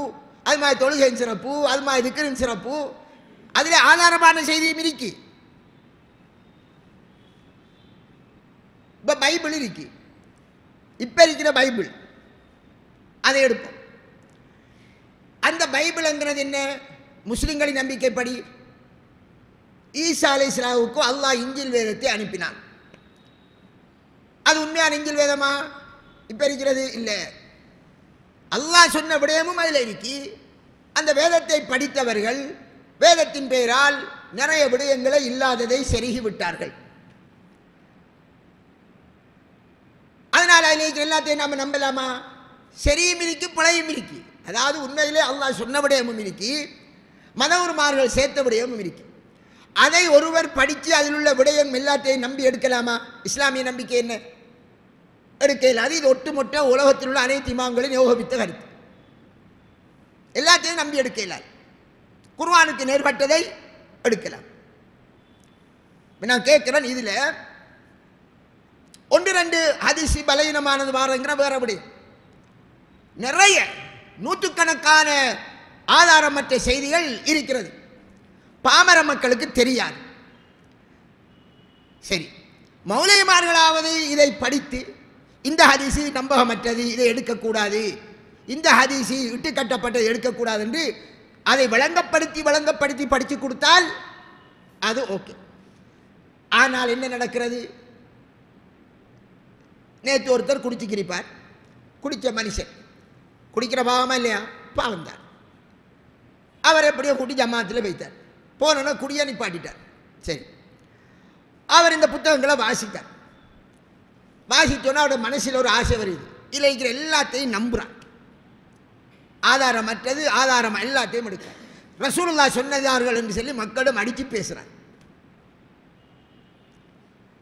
Speaker 1: அது மாதிரி தொழுகையின் சிறப்பு, அது மாதிரி திக்ரின் சிறப்பு, அதில் ஆதாரமான செய்தியும் இருக்கு. இப்போ பைபிள் இருக்கு, இப்போ இருக்கிற பைபிள் அதை எடுப்போம். அந்த பைபிள்ங்கிறது என்ன? முஸ்லிம்களின் நம்பிக்கைப்படி ஈசா அலைஹிஸ்ஸலாமுக்கு அல்லாஹ் இஞ்சில் வேதத்தை அனுப்பினான். அது உண்மையான இஞ்சில் வேதமா? இப்போ இருக்கிறது இல்லை. அல்லாஹ் சொன்ன விடயமும் அதில் இருக்கு. அந்த வேதத்தை படித்தவர்கள் வேதத்தின் பெயரால் நிறைய விடயங்களை இல்லாததை செருகி விட்டார்கள். அதனால் அதில் எல்லாத்தையும் நாம் நம்பலாமா? சரியும் இருக்கு, பிழையும் இருக்கு. அதாவது உண்மையிலே அல்லாஹ் சொன்ன விடயமும் இருக்கு, மதகுருமார்கள் சேர்த்த விடயமும் இருக்கு. அதை ஒருவர் படித்து அதில் உள்ள விடயம் எல்லாத்தையும் நம்பி எடுக்கலாமா? இஸ்லாமிய நம்பிக்கை என்ன? எடுக்கல. அது இது ஒட்டுமொத்த உலகத்தில் உள்ள அனைத்து இமாம்களின் யோகபித்த கருத்து. எல்லாத்தையும் நம்பி எடுக்கலார். குர்ஆனுக்கு நேர்பட்டதை எடுக்கலாம். நான் கேட்கிறேன், இதில் 1-2 ஹதீஸ் பலவீனமானது வாரங்கிற வேற விடயம், நிறைய நூற்றுக்கணக்கான ஆதாரமற்ற செய்திகள் இருக்கிறது, பாமர மக்களுக்கு தெரியாது. சரி, மௌலைமார்களாவது இதை படித்து இந்த ஹதீஸு நம்பகமற்றது, இதை எடுக்கக்கூடாது, இந்த ஹதீஸு இட்டு கட்டப்பட்டது எடுக்கக்கூடாது என்று அதை வழங்கப்படுத்தி படித்து கொடுத்தால் அது ஓகே. ஆனால் என்ன நடக்கிறது? நேற்று ஒருத்தர் குடிச்சுக்கிறிப்பார், குடித்த மனுஷன், குடிக்கிற பாவமா இல்லையா? பாவம் தான். அவர் எப்படியோ குடி ஜமாத்தில் வைத்தார், போனோன்னா குடியை நிப்பாட்டிட்டார். சரி, அவர் இந்த புத்தகங்களை வாசித்தார். வாசித்தோன்னா அவருடைய மனசில் ஒரு ஆசை வருது, இல்லை இருக்கிற எல்லாத்தையும் நம்புகிறார், ஆதாரமற்றது ஆதாரம் எல்லாத்தையும் எடுக்கிறார். ரசூலுல்லாஹ் சொன்னதார்கள் என்று சொல்லி மக்களும் அடித்து பேசுகிறார்.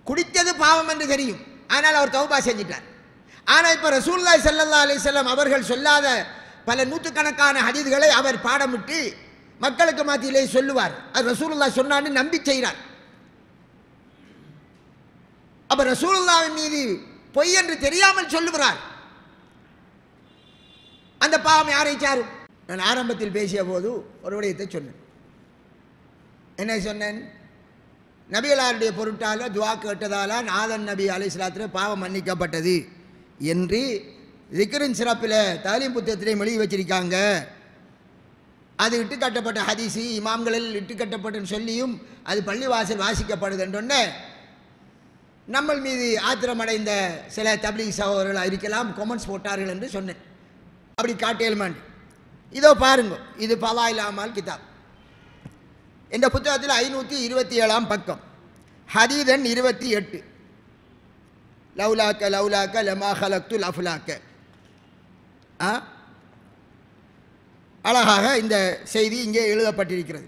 Speaker 1: குடித்தது பாவம் என்று தெரியும், ஆனால் அவர் தௌபா செஞ்சிட்டார். ஆனால் இப்போ ரசூலுல்லாஹி ஸல்லல்லாஹு அலைஹி வஸல்லம் அவர்கள் சொல்லாத பல நூற்றுக்கணக்கான ஹதீஸ்களை அவர் பாடமிட்டு மக்களுக்கு மத்தியிலே சொல்லுவார். அது ரசூலுல்லாஹ் சொன்னான்னு நம்பி செய்கிறார். அப்ப ரசூலுல்லாஹ்வின் மீது பொய் என்று தெரியாமல் சொல்லுகிறார். அந்த பாவம் யாரை சாரும்? நான் ஆரம்பத்தில் பேசிய போது ஒரு விடயத்தை சொன்னேன். என்ன சொன்னேன்? நபிகளாருடைய பொருட்டால் துவா கேட்டதால ஆதம் நபி அலைஹிஸ்ஸலாத்து பாவம் மன்னிக்கப்பட்டது என்று திக்ரின் சிறப்பில் தாலீம் புத்தகத்திலே எழுதி வச்சிருக்காங்க. அது இட்டுக்கட்டப்பட்ட ஹதீஸு, இமாம்களில் இட்டுக்கட்டப்பட்டுன்னு சொல்லியும் அது பள்ளிவாசல் வாசிக்கப்படுது என்றொன்னே நம்ம மீது ஆத்திரமடைந்த சில தப்லீக் சகோதரர்கள் இருக்கலாம், கொமெண்ட்ஸ் போட்டார்கள் என்று சொன்னேன். அப்படி காட்டேல்மான் இதோ பாருங்க, இது ஃபலாயில் அமால் கிதாப் இந்த புத்தகத்தில் 527ஆம் பக்கம், ஹதீதன் 28, லவ்லாக்க லவ்லாக்க லமா ஹலக்துல் அஃப்லாக்க. அழகாக இந்த செய்தி இங்கே எழுதப்பட்டிருக்கிறது.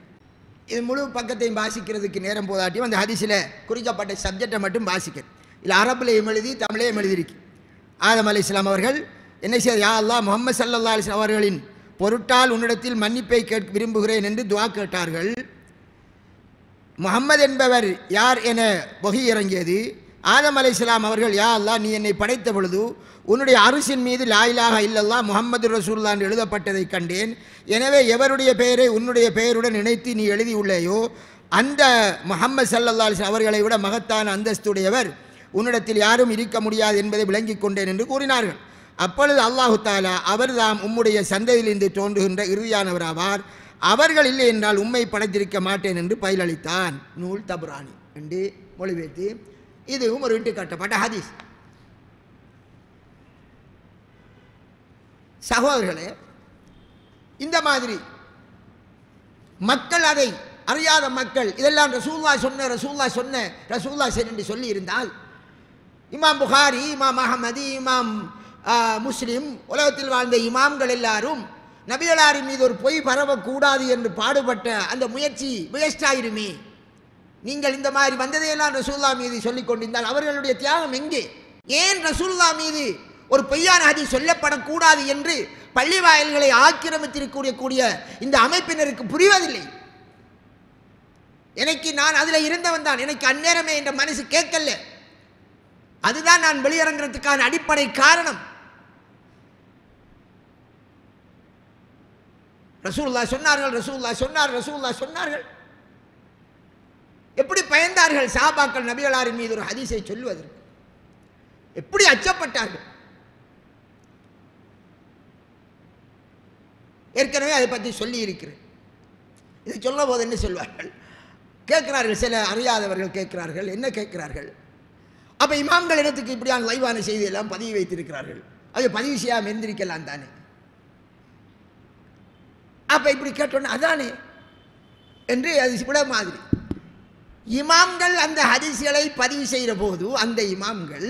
Speaker 1: இது முழு பக்கத்தையும் வாசிக்கிறதுக்கு நேரம் போதாட்டியும் அந்த ஹதீஸில் குறிக்கப்பட்ட சப்ஜெக்டை மட்டும் வாசிக்கிறேன். இல்லை அரபுலையும் எழுதி தமிழையும் எழுதியிருக்கு. ஆதம் அலைஹிஸ்ஸலாம் அவர்கள் என்ன செய்ய, யா அல்லாஹ் முஹம்மது ஸல்லல்லாஹு அலைஹி வஸல்லம் அவர்களின் பொருட்டால் உன்னிடத்தில் மன்னிப்பை கேட்க விரும்புகிறேன் என்று துஆ கேட்டார்கள். முஹம்மது என்பவர் யார் என வஹி இறங்கியது. ஆதம் அலைஹிஸ்ஸலாம் அவர்கள், யா அல்லாஹ் நீ என்னை படைத்த பொழுது உன்னுடைய அரிசின் மீது லா இலாஹ இல்லல்லாஹ் முஹம்மது ரசூலுல்லாஹ் என்று எழுதப்பட்டதை கண்டேன். எனவே எவருடைய பெயரை உன்னுடைய பெயருடன் இணைத்து நீ எழுதியுள்ளையோ அந்த முஹம்மது ஸல்லல்லாஹு அலைஹி வஸல்லம் அவர்களை விட மகத்தான அந்தஸ்துடையவர் உன்னிடத்தில் யாரும் இருக்க முடியாது என்பதை விளங்கிக் கொண்டேன் என்று கூறினார்கள். அப்பொழுது அல்லாஹு தஆலா அவர் தாம் உம்முடைய சந்ததியிலிருந்து தோன்றுகின்ற இறுதியானவராவார், அவர்கள் இல்லை என்றால் உம்மை படைத்திருக்க மாட்டேன் என்று பதிலளித்தான். நூல் தபுரானி என்று மொழிபெயர்த்து இதுவும் ஒரு இட்டுக்கட்டப்பட்ட ஹதீஸ். சகோதரர்களே, இந்த மாதிரி மக்கள், அதை அறியாத மக்கள் இதெல்லாம் ரசூலுல்லாஹ் சொன்ன என்று சொல்லி இருந்தால் இமாம் புகாரி, இமாம் அஹ்மதி, இமாம் முஸ்லிம், உலகத்தில் வாழ்ந்த இமாம்கள் எல்லாரும் நபிகளாரின் மீது ஒரு பொய் பரவக்கூடாது என்று பாடுபட்ட அந்த முயற்சி வேஸ்டாயிருமே. நீங்கள் இந்த மாதிரி வந்ததையெல்லாம் ரசூலுல்லாஹ் மீது சொல்லிக் கொண்டிருந்தால் அவர்களுடைய தியாகம் எங்கே? ஏன் ரசூலுல்லாஹ் மீது ஒரு பொய்யான ஹதீஸ் சொல்லப்படக்கூடாது என்று பள்ளி வாயில்களை ஆக்கிரமித்திருக்கக்கூடிய இந்த அமைப்பினருக்கு புரிவதில்லை. எனக்கு நான் அதில் இருந்தவன் தான், எனக்கு அந்நேரமே என்ற மனசு கேட்கல. அதுதான் நான் வெளியிறங்கிறதுக்கான அடிப்படை காரணம். ரசூலுல்லாஹ் சொன்னார்கள். எப்படி பயந்தார்கள் சஹாபாக்கள் நபிகளாரின் மீது ஒரு ஹதீஸை சொல்லுவதற்கு, எப்படி அச்சப்பட்டார்கள். ஏற்கனவே அதை பற்றி சொல்லி இருக்கிறேன். இது சொல்ல போது என்ன சொல்வார்கள்? கேட்கிறார்கள், சில அறியாதவர்கள் கேட்கிறார்கள். என்ன கேட்கிறார்கள்? அப்போ இமாம்கள் இடத்துக்கு இப்படியான லைவான செய்தியெல்லாம் பதிவு வைத்திருக்கிறார்கள், அது பதிவு செய்யாமல் இருந்திருக்கலாம் தானே. அப்போ இப்படி கேட்டோன்னு அதானே என்று அது விட மாதிரி இமாம்கள் அந்த ஹதீஸ்களை பதிவு செய்கிற போது அந்த இமாம்கள்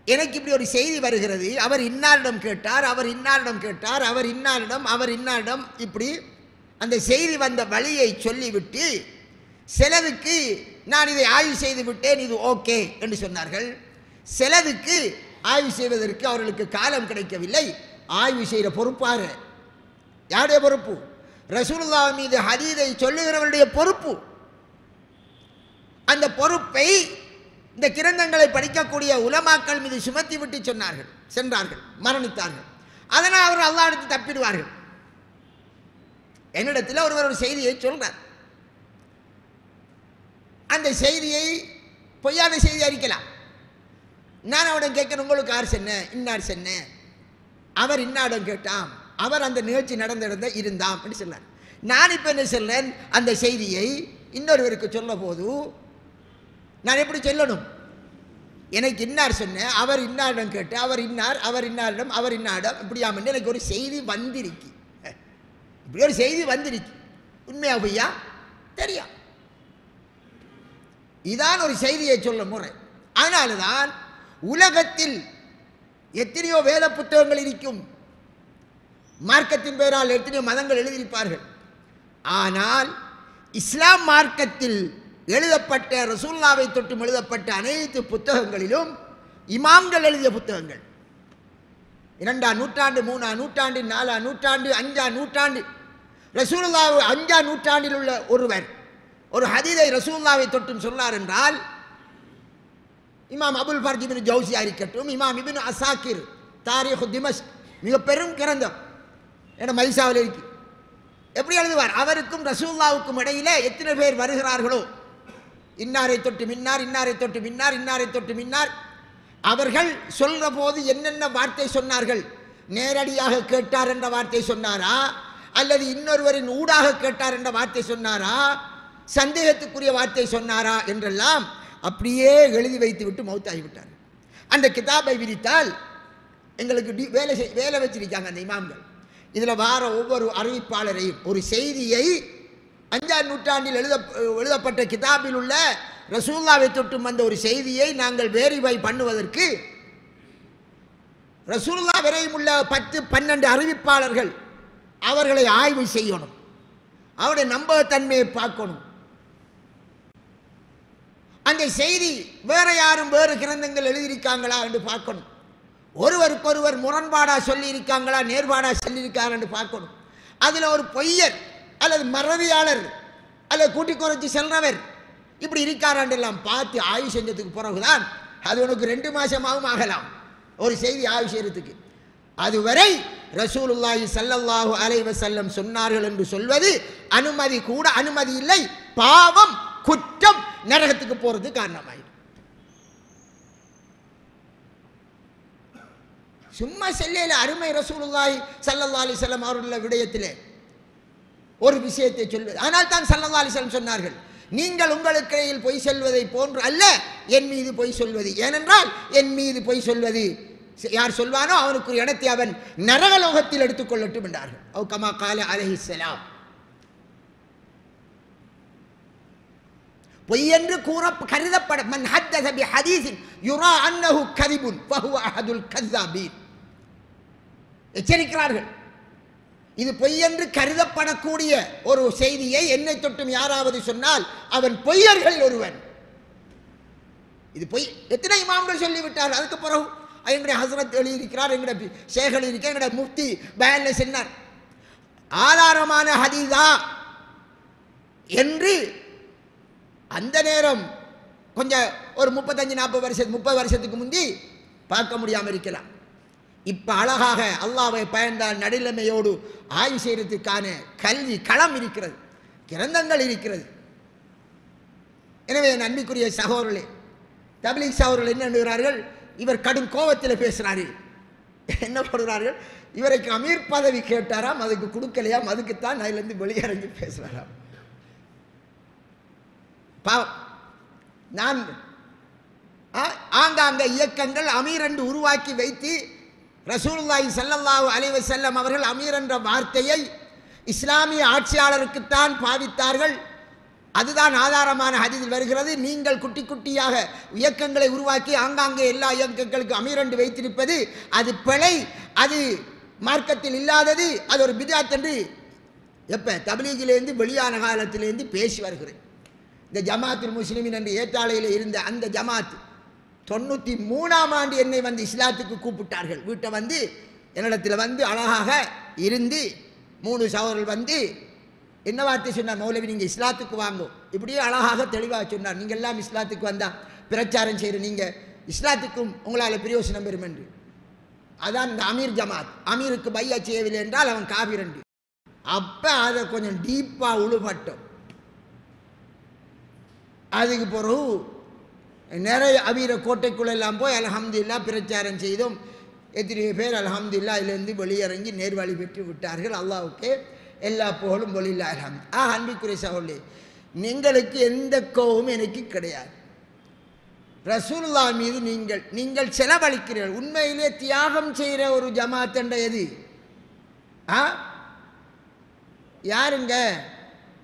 Speaker 1: எனக்கு இப்படி ஒரு செய்தி வருகிறது, அவர் இன்னாரிடம் கேட்டார், அவர் இன்னாரிடம் இப்படி அந்த செய்தி வந்த வழியை சொல்லிவிட்டு சிலருக்கு நான் இதை ஆய்வு செய்து விட்டேன், இது ஓகே என்று சொன்னார்கள். சிலருக்கு ஆய்வு செய்வதற்கு அவர்களுக்கு காலம் கிடைக்கவில்லை. ஆய்வு செய்கிற பொறுப்பாக யாருடைய பொறுப்பு? ரசூலுல்லாஹ் மீது ஹதீஸை சொல்லுகிறவருடைய பொறுப்பு. அந்த பொறுப்பை இந்த கிரந்தங்களை படிக்கக்கூடிய உலமாக்கள் மீது சுமத்தி விட்டு சென்றார்கள், மரணித்தார்கள். அதனால் அவர்கள் அல்லாஹ் எடுத்து தப்பிடுவார்கள். என்னிடத்தில் ஒருவர் ஒரு செய்தியை சொல்றார். அந்த செய்தியை பொய்யான செய்தி அறிக்கலாம். நான் அவடம் கேட்கிறேன், உங்களுக்கு யார் சொன்ன? இன்னார் சொன்ன. அவர் இன்னாடம் கேட்டாம், அவர் அந்த நிகழ்ச்சி நடந்த இடத்துல இருந்தாம் என்று சொன்னார். நான் இப்போ என்ன சொல்றேன், அந்த செய்தியை இன்னொருவருக்கு சொல்ல போது நான் எப்படி சொல்லணும்? எனக்கு இன்னார் சொன்ன, அவர் இன்னாரிடம் கேட்டு, அவர் இன்னார், அவர் இன்னாரிடம், அவர் இன்னாரிடம், இப்படியாம எனக்கு ஒரு செய்தி வந்திருக்கு. இப்படி ஒரு செய்தி வந்திருக்கு, உண்மையா பொய்யா தெரியும். இதான் ஒரு செய்தியை சொல்ல முறை. அதனால தான் உலகத்தில் எத்தனையோ வேத புத்தகங்கள் இருக்கும், மார்க்கத்தின் பெயரால் எத்தனையோ மதங்கள் எழுதியிருப்பார்கள். ஆனால் இஸ்லாம் மார்க்கத்தில் எழுதப்பட்ட, ரசூலுல்லாவை தொட்டும் எழுதப்பட்ட அனைத்து புத்தகங்களிலும் இமாம்கள் எழுதிய புத்தகங்கள், 2ஆம் நூற்றாண்டு, 3ஆம் நூற்றாண்டு, 4ஆம் நூற்றாண்டு, 5ஆம் நூற்றாண்டு, ரசூலுல்லாஹ் 5ஆம் நூற்றாண்டில் உள்ள ஒருவர் ஒரு ஹதீஸை ரசூலுல்லாவை தொட்டும் சொன்னார் என்றால், இமாம் அபுல் ஃபர்ஜ் இப்னு ஜௌசியா இருக்கட்டும், இமாம் இப்னு அசாக்கிர் தாரீஹ் திமஷ்க், மிக பெரும் கிரந்தம் என மதிசாவில் இருக்கு. எப்படி எழுதுவார்? அவருக்கும் ரசூலுல்லாவுக்கும் இடையிலே எத்தனை பேர் வருகிறார்களோ, இன்னாரை தொட்டு மின்னார், இன்னாரை தொட்டு மின்னார், இன்னாரை தொட்டு மின்னார், அவர்கள் சொல்ற போது என்னென்ன வார்த்தை சொன்னார்கள், நேரடியாக கேட்டார் என்ற வார்த்தை சொன்னாரா, அல்லது இன்னொருவரின் ஊடாக கேட்டார் என்ற வார்த்தை சொன்னாரா, சந்தேகத்துக்குரிய வார்த்தை சொன்னாரா என்றெல்லாம் அப்படியே எழுதி வைத்து விட்டு மௌத்தாகிவிட்டார். அந்த கிதாபை விரித்தால் எங்களுக்கு வேலை வச்சிருக்காங்க அந்த இமாம்கள். இதில் வார ஒவ்வொரு அறிவிப்பாளரையும் ஒரு செய்தியை 5ஆம் நூற்றாண்டில் எழுதப்பட்ட கிதாபில் உள்ள ரசூலுல்லாவை தொட்டும் வந்த ஒரு செய்தியை நாங்கள் வெரிஃபை பண்ணுவதற்கு ரசூலுல்லாஹ் வரையும் உள்ள 10-12 அறிவிப்பாளர்கள் அவர்களை ஆய்வு செய்யணும், அவருடைய நம்பகத்தன்மையை பார்க்கணும். அந்த செய்தி வேற யாரும் வேறு கிரந்தங்கள் எழுதியிருக்காங்களா என்று பார்க்கணும். ஒருவருக்கொருவர் முரண்பாடா சொல்லி இருக்காங்களா, நேர்பாடா சொல்லியிருக்காங்க என்று பார்க்கணும். அதில் ஒரு பொய்யர் அல்லது மறதியாளர் அல்லது கூட்டி குறைச்சி செல்றவர் இப்படி இருக்காரெல்லாம் பார்த்து ஆய்வு செஞ்சதுக்கு பிறகுதான் அது உனக்கு 2 மாசமாகவும் ஆகலாம் ஒரு செய்தி ஆய்வு செய்யறதுக்கு. அதுவரை ரசூலுல்லாஹி ஸல்லல்லாஹு அலைஹி வஸல்லம் சொன்னார்கள் என்று சொல்வது அனுமதி கூட அனுமதி இல்லை, பாவம், குற்றம், நரகத்துக்கு போறது காரணமாயிடும். சும்மா செல்லையில அருமை ரசூலுல்லாஹி ஸல்லல்லாஹு அலைஹி வஸல்லம் அவர்களுடைய விடயத்திலே ஒரு விஷயத்தை சொல்வது. ஆனால் தான் ஸல்லல்லாஹு அலைஹி வஸல்லம் சொன்னார்கள், நீங்கள் உங்களுக்கு இடையில் பொய் சொல்வதை போன்று அல்ல என் மீது பொய் சொல்வது. ஏனென்றால் என் மீது பொய் சொல்வது யார் சொல்வானோ அவனுக்கு ஒரு இடத்தை அவன் நரகலோகத்தில் எடுத்துக்கொள்ளட்டும் என்றார்கள். அவ் கமா கால அலைஹிஸ்ஸலாம். பொய் என்று கருதப்பட மன் ஹத்தஸ பி ஹதீஸின் யுரா அன்னஹு கதிபுன் ஃபஹுவ அஹதுல் கஸாபீன் எச்சரிக்கிறார்கள். இது பொய் என்று கருதப்படக்கூடிய ஒரு செய்தியை என்னை தொட்டும் யாராவது சொன்னால் அவன் பொய்யர்களில் ஒருவன். இது பொய். எத்தனை இமாம்கள் சொல்லிவிட்டார். அதுக்கு பிறகு எங்களுடைய ஹசரத் எழுதியிருக்கிறார், எங்களுடைய ஷேக் எழுதியிருக்க, எங்களுடைய முஃப்தி பயான்ல சொன்னார், ஆதாரமான ஹதீஸா என்று அந்த நேரம் கொஞ்சம் ஒரு 35-40 வருஷத்துக்கு முந்தி பார்க்க முடியாமல் இருக்கலாம். இப்ப அழகாக அல்லாஹ்வை பயந்தால் நடுநிலைமையோடு ஆய்வு செய்யறதுக்கான கல்வி களம் இருக்கிறது, கிரந்தங்கள் இருக்கிறது. எனவே என் அன்பிற்குரிய சகோதரர்களே, தப்லீக் சகோதரர்கள் என்ன எண்ணுகிறார்கள், இவர் கடும் கோபத்தில் பேசுறாரு. என்ன பண்ணுறார்கள், இவருக்கு அமீர் பதவி கேட்டாராம், அதுக்கு கொடுக்கலையாம், அதுக்குத்தான் அதிலிருந்து வெளியிறங்கி பேசுறாராம். நான் ஆங்காங்க இயக்கங்கள் அமீர் என்று உருவாக்கி வைத்து ரசூலுல்லாஹி ஸல்லல்லாஹு அலைஹி வஸல்லம் அவர்கள் அமீர் என்ற வார்த்தையை இஸ்லாமிய ஆட்சியாளருக்குத்தான் பாவித்தார்கள். அதுதான் ஆதாரமான ஹதீஸில் வருகிறது. நீங்கள் குட்டி குட்டியாக இயக்கங்களை உருவாக்கி ஆங்காங்கே எல்லா இயக்கங்களுக்கு அமீர் என்று வைத்திருப்பது அது பிழை, அது மார்க்கத்தில் இல்லாதது, அது ஒரு பித்அத் என்று எப்ப தப்லீகிலிருந்து வெளியான காலத்திலிருந்து பேசி வருகிறேன். இந்த ஜமாத்துல் முஸ்லிமின் என்று ஏற்றாலையில் இருந்த அந்த ஜமாத் 93ஆம் ஆண்டு என்னை வந்து இஸ்லாத்துக்கு கூப்பிட்டார்கள். வீட்டை வந்து என்னிடத்தில் வந்து அழகாக இருந்து 3 சகோதரர்கள் வந்து என்ன வார்த்தை சொன்னார், மௌலவி நீங்கள் இஸ்லாத்துக்கு வாங்கும், இப்படியே அழகாக தெளிவாக சொன்னார். நீங்கள் எல்லாம் இஸ்லாத்துக்கு வந்தால் பிரச்சாரம் செய்கிற நீங்கள் இஸ்லாத்துக்கும் உங்களால் பிரயோசனம் பெறும் என்று. அதான் இந்த அமீர் ஜமாத். அமீருக்கு பையா செய்யவில்லை என்றால் அவன் காபீர் என்று. அப்போ அதை கொஞ்சம் டீப்பாக உழுபட்டோம். அதுக்கு பிறகு நிறைய அபீர கோட்டைக்குள்ளெல்லாம் போய் அல்ஹம்துலில்லாஹ் பிரச்சாரம் செய்தோம். எத்தனையோ பேர் அல்ஹம்துலில்லாஹ் இதிலிருந்து வெளியிறங்கி நேர்வழி பெற்று விட்டார்கள். அல்லாஹ்வுக்கே எல்லா புகழும் வலில்லாஹ் அல்ஹம்து. அன்பிற்குரிய சகோதரர்களே, നിങ്ങൾക്ക് எந்த கோபமும் எனக்கு கிடையாது. ரசூலுல்லாஹ் மீது நீங்கள் செலவழிக்கிறீர்கள். உண்மையிலே தியாகம் செய்கிற ஒரு ஜமாத்தண்ட எது? யாருங்க?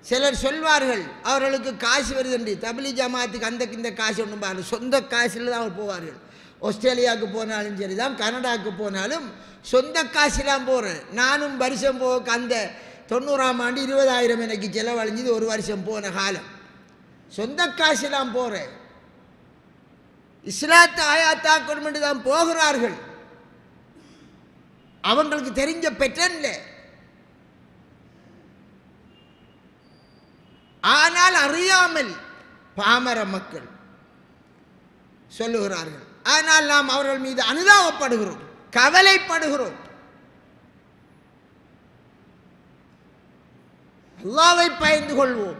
Speaker 1: சிலர் சொல்வார்கள் அவர்களுக்கு காசு வருதுண்டு, தபிலி ஜமாத்துக்கு அந்த இந்த காசு ஒன்றும் பாருங்கள், சொந்த காசில் தான் அவர் போவார்கள். ஆஸ்திரேலியாவுக்கு போனாலும் சரி தான், கனடாவுக்கு போனாலும் சொந்த காசுலாம் போகிறேன். நானும் வருஷம் போக அந்த 90ஆம் ஆண்டு 20,000 எனக்கு செலவழிஞ்சது, ஒரு வருஷம் போன காலம். சொந்த காசுலாம் போகிறேன். இஸ்லாத்தை ஆயாத்தாக்கணுமென்று தான் போகிறார்கள். அவங்களுக்கு தெரிஞ்ச பெற்றன்ல. ஆனால் அறியாமல் பாமர மக்கள் சொல்லுகிறார்கள். ஆனால் நாம் அவர்கள் மீது அனுதாபப்படுகிறோம், கவலைப்படுகிறோம். அல்லாஹ்வை பயந்து கொள்வோம்.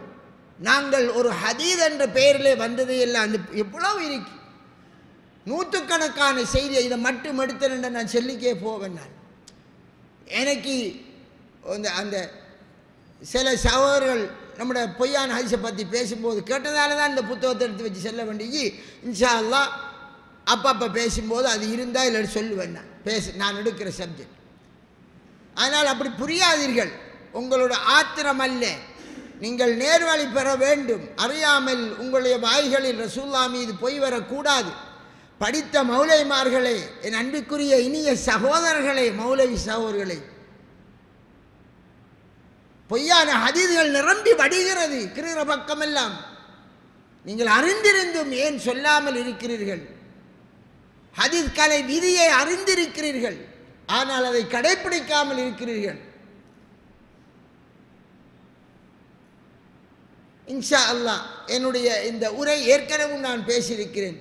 Speaker 1: நாங்கள் ஒரு ஹதீஸ் என்ற பெயரிலே வந்தது எல்லாம் அந்த எவ்வளவு இருக்கு, நூற்றுக்கணக்கான செய்தியை இதை மட்டும் எடுத்தேன் நான் சொல்லிக்கே போவேன். நான் எனக்கு அந்த சில சகோதரர்கள் நம்முடைய பொய்யான ஹதீஸை பற்றி பேசும்போது கேட்டதால தான் இந்த புத்தகத்தை எடுத்து வச்சு செல்ல வேண்டிய. இன்ஷா அல்லாஹ் அப்பப்போ பேசும்போது அது இருந்தால் இல்லை சொல்லுவேன். நான் எடுக்கிற சப்ஜெக்ட். அதனால் அப்படி புரியாதீர்கள். உங்களோட ஆத்திரம் அல்ல, நீங்கள் நேர்வழி பெற வேண்டும். அறியாமல் உங்களுடைய வாய்களில் ரசூலுல்லாஹ் மீது பொய் வரக்கூடாது. படித்த மௌலைமார்களே, என் அன்பிற்குரிய இனிய சகோதரர்களே, மௌலவி சகோதரர்களே, பொய்யான ஹதீஸ்கள் நிரம்பி வடிகிறது கிருகிற பக்கமெல்லாம். நீங்கள் அறிந்திருந்தும் ஏன் சொல்லாமல் இருக்கிறீர்கள்? ஹதீஸ் கலை விதியை அறிந்திருக்கிறீர்கள், ஆனால் அதை கடைப்பிடிக்காமல் இருக்கிறீர்கள். இன்ஷா அல்லாஹ் என்னுடைய இந்த உரை ஏற்கனவே நான் பேசியிருக்கிறேன்.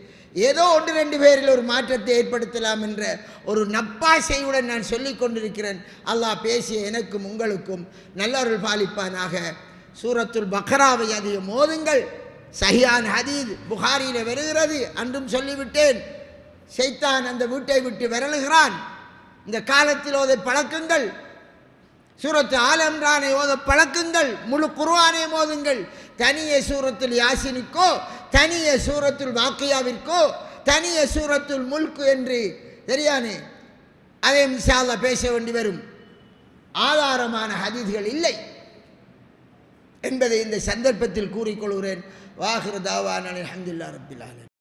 Speaker 1: ஏதோ 1-2 பேரில் ஒரு மாற்றத்தை ஏற்படுத்தலாம் என்ற ஒரு நப்பாசையுடன் நான் சொல்லிக் கொண்டிருக்கிறேன். அல்லாஹ் பேசிய எனக்கும் உங்களுக்கும் நல்லவர்கள் பாலிப்பானாக. சூரத்துல் பக்ராவை அதிகம் மோதுங்கள். சஹீஹான ஹதீஸ் புகாரியில் வருகிறது. அன்றும் சொல்லிவிட்டேன், ஷைத்தான் அந்த வீட்டை விட்டு விரலுகிறான். இந்த காலத்தில் ஓதை பழக்குங்கள். சூரத்து ஆல் இம்ரானை ஓத பழக்குங்கள். முழு குர்ஆனை மோதுங்கள். தனியே சூரத்துல் யாசினுக்கோ, தனியே சூரத்துல் வாக்கியாவிற்கோ, தனியே சூரத்துல் முல்கு என்று தெரியானே, அதை இன்ஷா அல்லாஹ் பேச வேண்டி வரும். ஆதாரமான ஹதீஸ்கள் இல்லை என்பதை இந்த சந்தர்ப்பத்தில் கூறிக்கொள்கிறேன். வாஹிரு தாவானா அல்ஹம்துலில்லாஹி ரப்பில் ஆலமீன்.